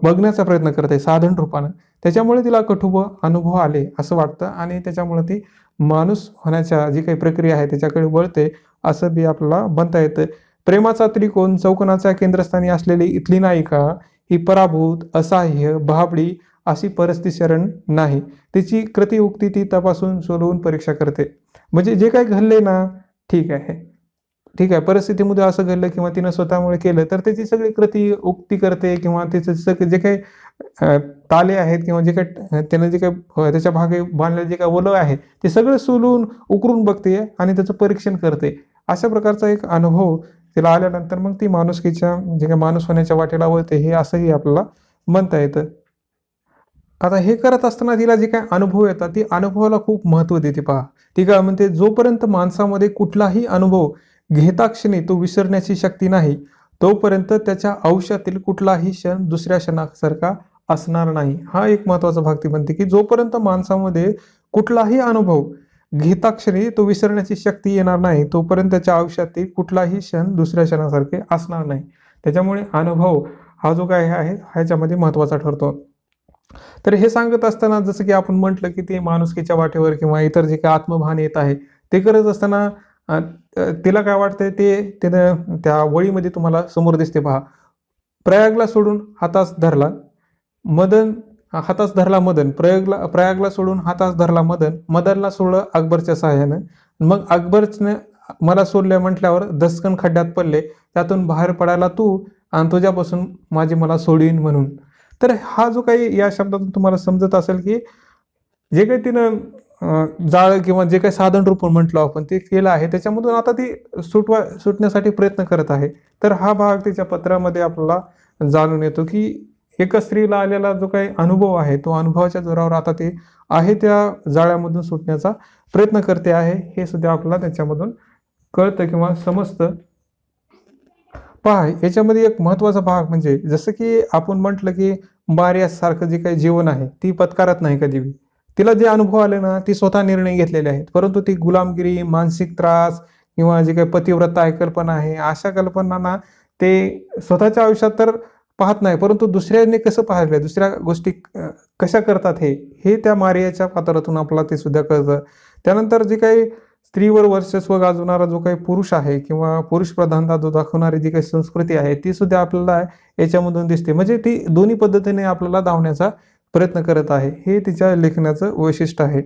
बघण्याचा प्रयत्न करते साधन रूपानं. त्याच्यामुळे तिला कटू अनुभव आले असं वाटतं आणि त्याच्यामुळे ती माणूस होण्याच्या जी काही प्रक्रिया आहे त्याच्याकडे वळते असं बी आपल्याला म्हणता येतं. प्रेमाचा त्रिकोण चौकोनाच्या केंद्रस्थानी असलेली इथली नायिका ही पराभूत, असहाय्य, भाबडी अशी परिस्थिती शरण नाही. तिची कृतिउक्ती ती तपासून सोडवून परीक्षा करते. म्हणजे जे काही घडले ना, ठीक आहे परिस्थितीमध्ये असं घडलं किंवा तिनं स्वतःमुळे केलं तर त्याची सगळी कृती उक्ती करते किंवा त्याचं जे काही ताले आहेत किंवा जे काही त्यानं जे काही त्याच्या भागे बांधलेले जे काही ओलं आहे ते सगळं सोलून उकरून बघते आणि त्याचं परीक्षण करते. अशा प्रकारचा एक अनुभव तिला आल्यानंतर मग ती माणुसकीच्या जे काही माणूस होण्याच्या वाटेला वळते, हे असंही आपल्याला म्हणता येतं. आता हे करत असताना तिला जे काही अनुभव येतात ती अनुभवाला खूप महत्त्व देते. पहा ती काय म्हणते, जोपर्यंत माणसामध्ये कुठलाही अनुभव घेता क्षणी तो विसरण्याची शक्ती नाही तोपर्यंत त्याच्या आयुष्यातील कुठलाही क्षण दुसऱ्या क्षणासारखा असणार नाही. हा एक महत्वाचा भाग ती म्हणते की जोपर्यंत माणसामध्ये कुठलाही अनुभव घेता क्षणी तो विसरण्याची शक्ती येणार नाही तोपर्यंत त्याच्या आयुष्यातील कुठलाही क्षण दुसऱ्या क्षणासारखे असणार नाही. त्याच्यामुळे अनुभव हा जो काय आहे ह्याच्यामध्ये महत्वाचा ठरतो. तर हे सांगत असताना जसं की आपण म्हटलं की ते माणुसकीच्या वाटेवर किंवा इतर जे काही आत्मभान येत आहे ते करत असताना तिला काय वाटतंय ते तिनं त्या वळीमध्ये तुम्हाला समोर दिसते. पहा, प्रयागला सोडून हातास धरला मदन, प्रयागला सोडून हातास धरला मदनला सोडलं अकबरच्या सहाय्यानं. मग अकबरने मला सोडल्या म्हटल्यावर दसकन खड्ड्यात पडले, त्यातून बाहेर पडायला तू आणि तुझ्यापासून माझी मला सोडीन म्हणून. तर हा जो काही या शब्दातून तुम्हाला समजत असेल की जे काही तिनं जाळ किंवा जे काही साधन रूप म्हटलं आपण ते केलं आहे त्याच्यामधून आता ती सुटण्यासाठी प्रयत्न करत आहे. तर हा भाग तिच्या पत्रामध्ये आपल्याला जाणून येतो की एका स्त्रीला आलेला जो काही अनुभव आहे तो अनुभवाच्या जोरावर आता ते आहे त्या जाळ्यामधून सुटण्याचा प्रयत्न करते आहे, हे सुद्धा आपल्याला त्याच्यामधून कळतं किंवा समजतं. पहा, याच्यामध्ये एक महत्त्वाचा भाग म्हणजे जसं की आपण म्हटलं की मारियासारखं जे काही जीवन आहे ती पत्कारत नाही कधीही. तिला जे अनुभव आले ना ती स्वतः निर्णय घेतलेले आहेत, परंतु ती गुलामगिरी, मानसिक त्रास किंवा जे काही पतिव्रता आहे कल्पना आहे, अशा कल्पनांना ते स्वतःच्या आयुष्यात तर पाहत नाही, परंतु दुसऱ्यांनी कसं पाहिलं, दुसऱ्या गोष्टी कशा करतात हे त्या मारियाच्या पात्रातून आपल्याला ते सुद्धा कळतं. त्यानंतर जे काही स्त्रीवर वर्चस्व गाजवणारा जो काही पुरुष आहे किंवा पुरुष प्रधानता जो दाखवणारी जी काही संस्कृती आहे ती सुद्धा आपल्याला याच्यामधून दिसते. म्हणजे ती दोन्ही पद्धतीने आपल्याला धावण्याचा प्रयत्न करत आहे, हे तिच्या लेखनाचं वैशिष्ट्य आहे.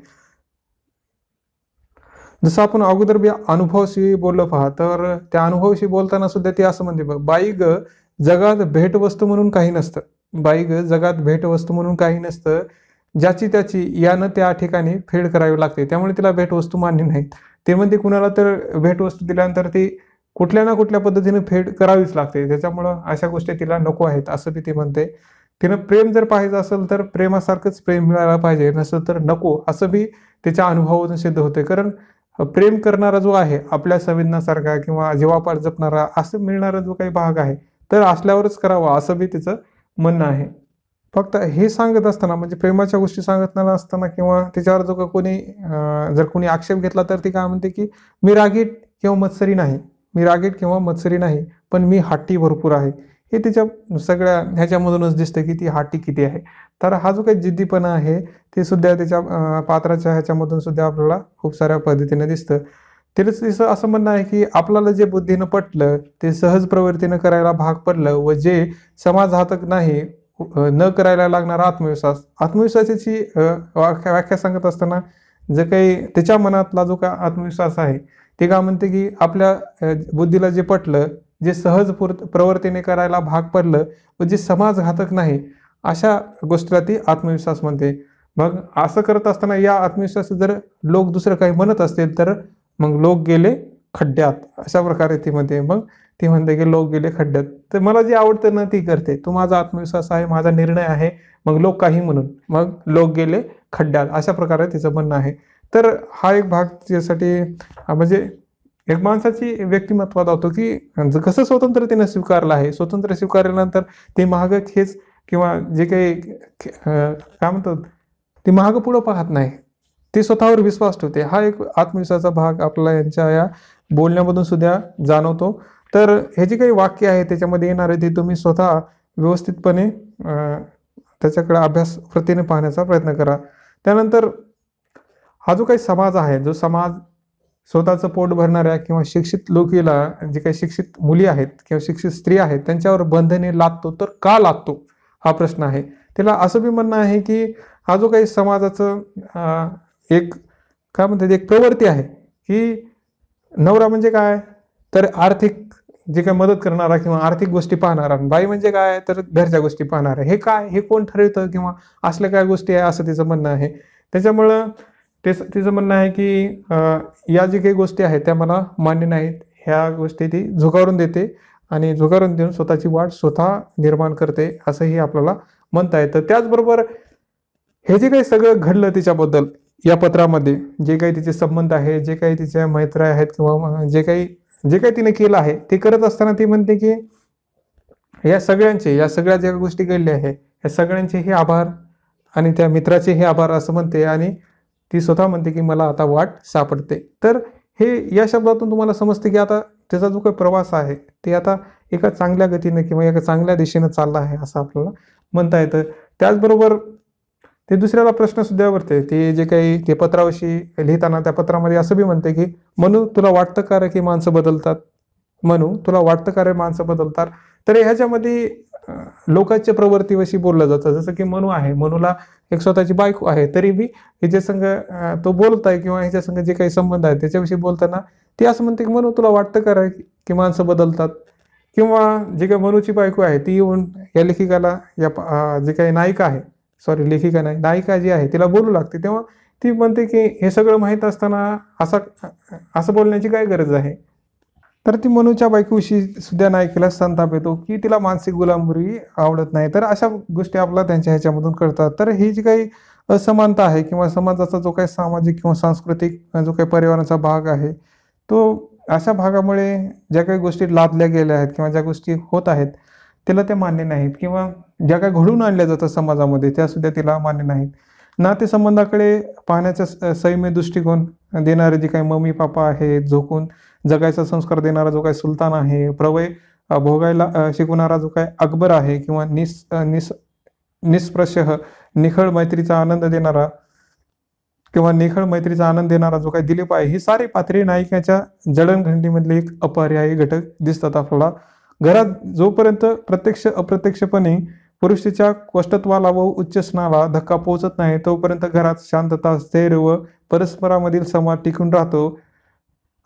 जसं आपण अगोदर अनुभवाविषयी बोललो पहा, तर त्या अनुभवाविषयी बोलताना सुद्धा ती असं म्हणते, बाई ग जगात भेटवस्तू म्हणून काही नसतं. बाई ग जगात भेटवस्तू म्हणून काही नसतं, ज्याची त्याची यानं त्या ठिकाणी फेड करावी लागते. त्यामुळे तिला भेटवस्तू मान्य नाहीत. ते म्हणते कुणाला तर भेटवस्तू दिल्यानंतर ती कुठल्या ना कुठल्या पद्धतीने फेड करावीच लागते, त्याच्यामुळं अशा गोष्टी तिला नको आहेत असं बी ती म्हणते. तिनं प्रेम जर पाहिजे असेल तर प्रेमासारखंच प्रेम मिळायला पाहिजे, नसेल तर नको, असं बी तिच्या अनुभवावरून सिद्ध होते. कारण प्रेम करणारा जो आहे आपल्या संवेदनासारखा किंवा जीवापाड जपणारा असं मिळणारा जो काही भाग आहे तर असल्यावरच करावा असं बी तिचं म्हणणं आहे. फक्त हे सांगत असताना म्हणजे प्रेमाच्या गोष्टी सांगताना असताना किंवा त्याच्यावर जो कोणी जर कोणी आक्षेप घेतला तर ती काय म्हणते की मी रागीट किंवा मत्सरी नाही, मी रागीट किंवा मत्सरी नाही, पण मी हट्टी भरपूर आहे. हे तिच्या सगळ्या ह्याच्यामधूनच दिसतं की ती हट्टी किती आहे. तर हा जो काही जिद्दीपणा आहे ते सुद्धा त्याच्या पात्राच्या ह्याच्यामधून सुद्धा आपल्याला खूप साऱ्या पद्धतीने दिसतं. तिचं असं म्हणणं आहे की आपल्याला जे बुद्धीनं पटलं ते सहज प्रवृत्तीनं करायला भाग पडलं व जे समाजघातक नाही न करायला लागणारा आत्मविश्वास. आत्मविश्वासाची व्याख्या सांगत असताना जे काही त्याच्या मनातला जो काय आत्मविश्वास आहे ते काय म्हणते की आपल्या बुद्धीला जे पटलं, जे सहज प्रवृत्तीने करायला भाग पडलं व जे समाजघातक नाही अशा गोष्टीला ती आत्मविश्वास म्हणते. मग असं करत असताना या आत्मविश्वास जर लोक दुसरं काही म्हणत असतील तर मग लोक गेले खड्ड्यात, अशा प्रकारे ती म्हणते. मग ती म्हणते की लोक गेले खड्ड्यात. तर मला जे आवडतं ना ती करते, तो माझा आत्मविश्वास आहे, माझा निर्णय आहे, मग लोक काही म्हणून, मग लोक गेले खड्ड्यात, अशा प्रकारे तिचं म्हणणं आहे. तर हा एक भाग त्यासाठी म्हणजे एक माणसाची व्यक्तिमत्वात होतो की कसं स्वतंत्रतेनं स्वीकारलं आहे. स्वतंत्र स्वीकारल्यानंतर ते मागं खेच किंवा जे काही काय म्हणतात ते मागं पुढं पाहत नाही, ते स्वतःवर विश्वास ठेवते. हा एक आत्मविश्वासाचा भाग आपल्याला यांच्या या बोलण्यामधून सुद्धा जाणवतो. तर हे जे काही वाक्य आहे त्याच्यामध्ये येणारे ते तुम्ही स्वतः व्यवस्थितपणे त्याच्याकडे अभ्यास प्रतीने पाहण्याचा प्रयत्न करा. त्यानंतर हा जो काही समाज आहे, जो समाज स्वतःचं पोट भरणाऱ्या किंवा शिक्षित लोकीला, जे काही शिक्षित मुली आहेत किंवा शिक्षित स्त्री आहेत त्यांच्यावर बंधने लादतो, तर का लादतो हा प्रश्न आहे. त्याला असं बी म्हणणं आहे की हा जो काही समाजाचं एक काय म्हणतात एक प्रवृत्ती आहे की नवरा म्हणजे काय तर आर्थिक जे काही मदत करणारा किंवा आर्थिक गोष्टी पाहणारा, बाई म्हणजे काय तर घरच्या गोष्टी पाहणारा. हे काय हे कोण ठरवतं किंवा असल्या काय गोष्टी आहे असं तिचं म्हणणं आहे. त्याच्यामुळं तिचं म्हणणं आहे की या जे काही गोष्टी आहेत त्या मला मान्य नाहीत, ह्या गोष्टी ती झुगारून देते आणि झुगारून देऊन स्वतःची वाट स्वतः निर्माण करते असंही आपल्याला म्हणता येतं. त्याचबरोबर हे जे काही सगळं घडलं तिच्याबद्दल या पत्रामध्ये, जे काही तिचे संबंध आहे, जे काही तिच्या मैत्री आहेत किंवा जे काही तिने केलं आहे ते करत असताना ती म्हणते की या सगळ्या ज्या गोष्टी घडल्या आहे या सगळ्यांचेही आभार आणि त्या मित्राचेही आभार असं म्हणते आणि ती स्वतः म्हणते की मला आता वाट सापडते. तर हे या शब्दातून तुम्हाला समजते की आता त्याचा जो काही प्रवास आहे ते आता एका चांगल्या गतीने किंवा एका चांगल्या दिशेनं चालला आहे असं आपल्याला म्हणता येतं. त्याचबरोबर ते दुसऱ्याला प्रश्न सुद्धा विचारते. ते जे काही ते पत्राविषयी लिहिताना त्या पत्रामध्ये असं बी म्हणते की मनू तुला वाटतं का रे की माणसं बदलतात, मनू तुला वाटतं का रे माणसं बदलतात. तर ह्याच्यामध्ये लोकांच्या प्रवृत्तीविषयी बोललं जातं. जसं की मनू आहे, मनूला एक स्वतःची बायको आहे, तरी बी हिच्या संग तो बोलत आहे किंवा ह्याच्या संग जे काही संबंध आहे त्याच्याविषयी बोलताना ती असं म्हणते की मनू तुला वाटतं का रे की माणसं बदलतात. किंवा जे काही मनूची बायको आहे ती येऊन या लेखिकाला या जे काही नायिका आहे, सॉरी लेखिका नाही, नायिका जी आहे तिला बोलू लागते, तेव्हा ती म्हणते की हे सगळं माहीत असताना असं बोलण्याची काय गरज आहे. तर ती मनूच्या बायकोशी सुद्धा नायिकेला संताप येतो की तिला मानसिक गुलामगिरी आवडत नाही. तर अशा गोष्टी आपल्याला त्यांच्या ह्याच्यामधून कळतात. तर ही जी काही असमानता आहे किंवा समाजाचा जो काही सामाजिक किंवा सांस्कृतिक जो काही परिवाराचा भाग आहे, तो अशा भागामुळे ज्या काही गोष्टी लादल्या गेल्या आहेत किंवा ज्या गोष्टी होत आहेत, तिला त्या मान्य नाहीत किंवा ज्या काही घडवून आणल्या जातात समाजामध्ये त्यासुद्धा तिला मान्य नाहीत. नातेसंबंधाकडे पाहण्याचा संयमी दृष्टिकोन देणारे जे काही मम्मी-पापा आहेत, झोकून जगायचा संस्कार देणारा जो काही सुलतान आहे, प्रवय भोगायला शिकवणारा जो काही अकबर आहे किंवा निष्प्रशह निखळ मैत्रीचा आनंद देणारा जो काही दिलीप आहे, ही सारी पात्रे नायिकाच्या जडणघडणीमधले एक अपरिहार्य घटक दिसतात आपल्याला. घरात जोपर्यंत प्रत्यक्ष अप्रत्यक्षपणे पुरुषाच्या कोष्ठत्वाला व उच्चस्नाला धक्का पोहोचत नाही, तोपर्यंत घरात शांतता, स्थैर्य व परस्परामधील संवाद टिकून राहतो.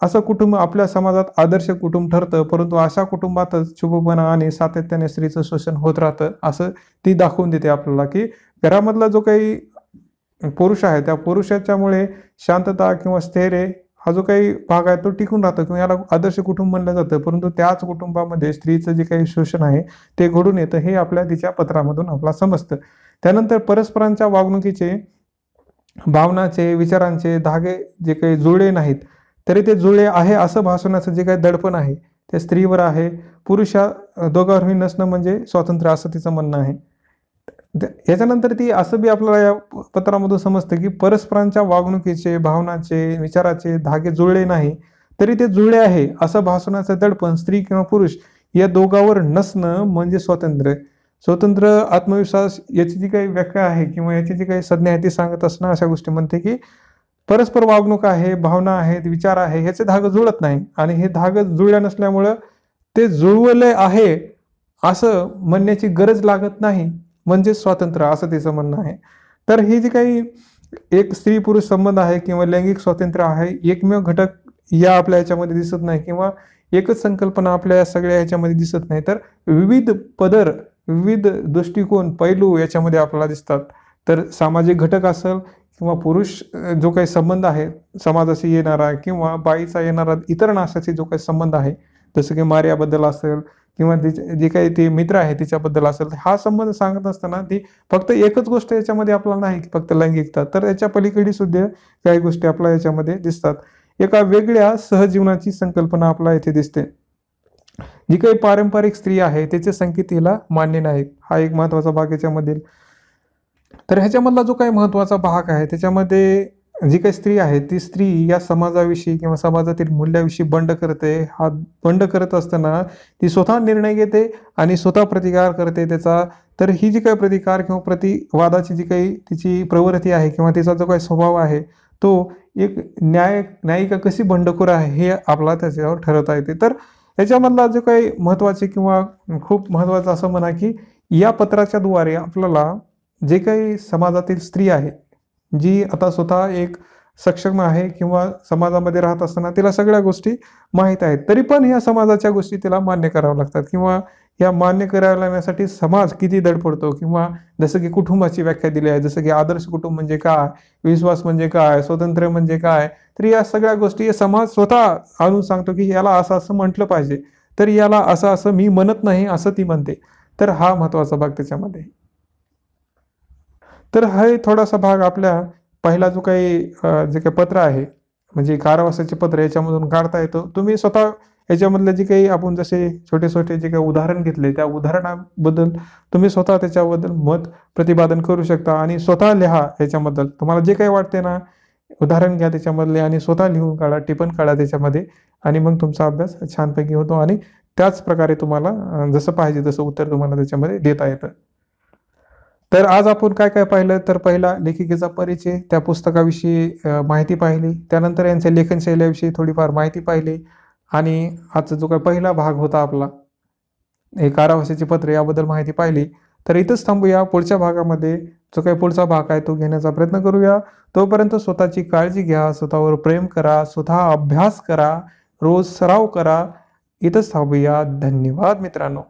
असं कुटुंब आपल्या समाजात आदर्श कुटुंब ठरतं, परंतु अशा कुटुंबातच शुभपणा आणि सातत्याने स्त्रीचं शोषण होत राहतं, असं ती दाखवून देते आपल्याला. की घरामधला जो काही पुरुष आहे, त्या पुरुषाच्यामुळे शांतता किंवा स्थैर्य हा जो काही भाग आहे तो टिकून राहतो किंवा याला आदर्श कुटुंब म्हणलं जातं. परंतु त्याच कुटुंबामध्ये स्त्रीचं जे काही शोषण आहे ते घडून येतं, हे आपल्या तिच्या पत्रामधून आपल्याला समजतं. त्यानंतर परस्परांच्या वागणुकीचे, भावनाचे, विचारांचे धागे जे काही जुळले नाहीत, तरी ते जुळले आहे असं भासवण्याचं जे काही दडपण आहे ते स्त्रीवर आहे. पुरुष या दोघांवरही नसणं म्हणजे स्वातंत्र्य, असं तिचं म्हणणं आहे. याच्यानंतर ती असं बी आपल्याला या पत्रामधून समजतं की परस्परांच्या वागणुकीचे, भावनाचे, विचाराचे धागे जुळले नाही, तरी ते जुळले आहे असं भासवण्याचं दडपण स्त्री किंवा पुरुष या दोघांवर नसणं म्हणजे स्वातंत्र्य. स्वतंत्र, आत्मविश्वास याची जी काही व्याख्या आहे किंवा याची जी काही संज्ञा आहे ती सांगत असणं अशा गोष्टी म्हणते की परस्पर वागणूक आहे, भावना आहेत, विचार आहे, ह्याचे धागे जुळत नाही आणि हे धागे जुळल्या नसल्यामुळं ते जुळवले आहे असं म्हणण्याची गरज लागत नाही म्हणजे स्वातंत्र्य, असं तिचं म्हणणं आहे. तर ही जी काही एक स्त्री पुरुष संबंध आहे किंवा लैंगिक स्वातंत्र्य आहे, एकमेव घटक या आपल्या ह्याच्यामध्ये दिसत नाही किंवा एकच संकल्पना आपल्या या सगळ्या ह्याच्यामध्ये दिसत नाही, तर विविध पदर, विविध दृष्टिकोन, पैलू याच्यामध्ये आपल्याला दिसतात. तर सामाजिक घटक असेल किंवा पुरुष जो काही संबंध आहे समाजाशी येणारा किंवा बाईचा येणारा इतर नाशाचे जो काही संबंध आहे, जसं की मार्याबद्दल असेल किंवा जे काही ते मित्र आहे तिच्याबद्दल असेल, हा संबंध सांगत असताना ती फक्त एकच गोष्ट याच्यामध्ये आपल्याला नाही की फक्त लैंगिकता, तर याच्या पलीकडे सुद्धा काही गोष्टी आपल्या याच्यामध्ये दिसतात. एका वेगळ्या सहजीवनाची संकल्पना आपल्याला येथे दिसते. जी काही पारंपरिक स्त्री आहे त्याचे संकेत हिला मान्य नाहीत, हा एक महत्वाचा भाग याच्यामधील. तर ह्याच्यामधला जो काही महत्वाचा भाग आहे त्याच्यामध्ये जी काही स्त्री आहे ती स्त्री या समाजाविषयी किंवा समाजातील मूल्याविषयी बंड करते. हा बंड करत असताना ती स्वतः निर्णय घेते आणि स्वतः प्रतिकार करते त्याचा. तर ही जी काही प्रतिकार किंवा प्रतिवादाची जी काही तिची प्रवृत्ती आहे किंवा तिचा जो काही स्वभाव आहे तो एक न्यायिका कशी बंडखोर आहे हे आपल्याला त्याच्यावर ठरवता येते. तर याच्यामधला जो काही महत्वाचे किंवा खूप महत्वाचं असं म्हणा की या पत्राच्या द्वारे आपल्याला जे काही समाजातील स्त्री आहे जी आता स्वतः एक सक्षम आहे किंवा समाजामध्ये राहत असताना तिला सगळ्या गोष्टी माहीत आहेत, तरी पण या समाजाच्या गोष्टी तिला मान्य कराव्या लागतात किंवा या मान्य करायला लागण्यासाठी समाज किती धडपडतो किंवा जसं की कुटुंबाची व्याख्या दिली आहे, जसं की आदर्श कुटुंब म्हणजे काय, विश्वास म्हणजे काय, स्वातंत्र्य म्हणजे काय, तर या सगळ्या गोष्टी समाज स्वतः आणून सांगतो की याला असं असं म्हटलं पाहिजे, तर याला असं असं मी म्हणत नाही असं ती म्हणते. तर हा महत्वाचा भाग त्याच्यामध्ये. तर हा थोडासा भाग आपल्या पहिला जो काही जे काही पत्र आहे म्हणजे कारावासाचे पत्र याच्यामधून काढता येतो. तुम्ही स्वतः याच्यामधले जे काही आपण जसे छोटे छोटे जे काही उदाहरण घेतले त्या उदाहरणाबद्दल तुम्ही स्वतः त्याच्याबद्दल मत प्रतिपादन करू शकता आणि स्वतः लिहा. याच्याबद्दल तुम्हाला जे काही वाटते ना उदाहरण घ्या त्याच्यामधले आणि स्वतः लिहून काढा, टिपण काढा त्याच्यामध्ये आणि मग तुमचा अभ्यास छानपैकी होतो आणि त्याच प्रकारे तुम्हाला जसं पाहिजे तसं उत्तर तुम्हाला त्याच्यामध्ये देता येतं. तर आज आपण काय काय पाहिलं, तर पहिला लेखिकेचा परिचय, त्या पुस्तकाविषयी माहिती पाहिली, त्यानंतर यांच्या लेखनशैलीविषयी थोडीफार माहिती पाहिली आणि आजचा जो काही पहिला भाग होता आपला हे कारावासाची पत्र याबद्दल माहिती पाहिली. तर इथंच थांबूया. पुढच्या भागामध्ये जो काही पुढचा भाग आहे तो घेण्याचा प्रयत्न करूया. तोपर्यंत स्वतःची काळजी घ्या, स्वतःवर प्रेम करा, स्वतः अभ्यास करा, रोज सराव करा. इथंच थांबूया. धन्यवाद मित्रांनो.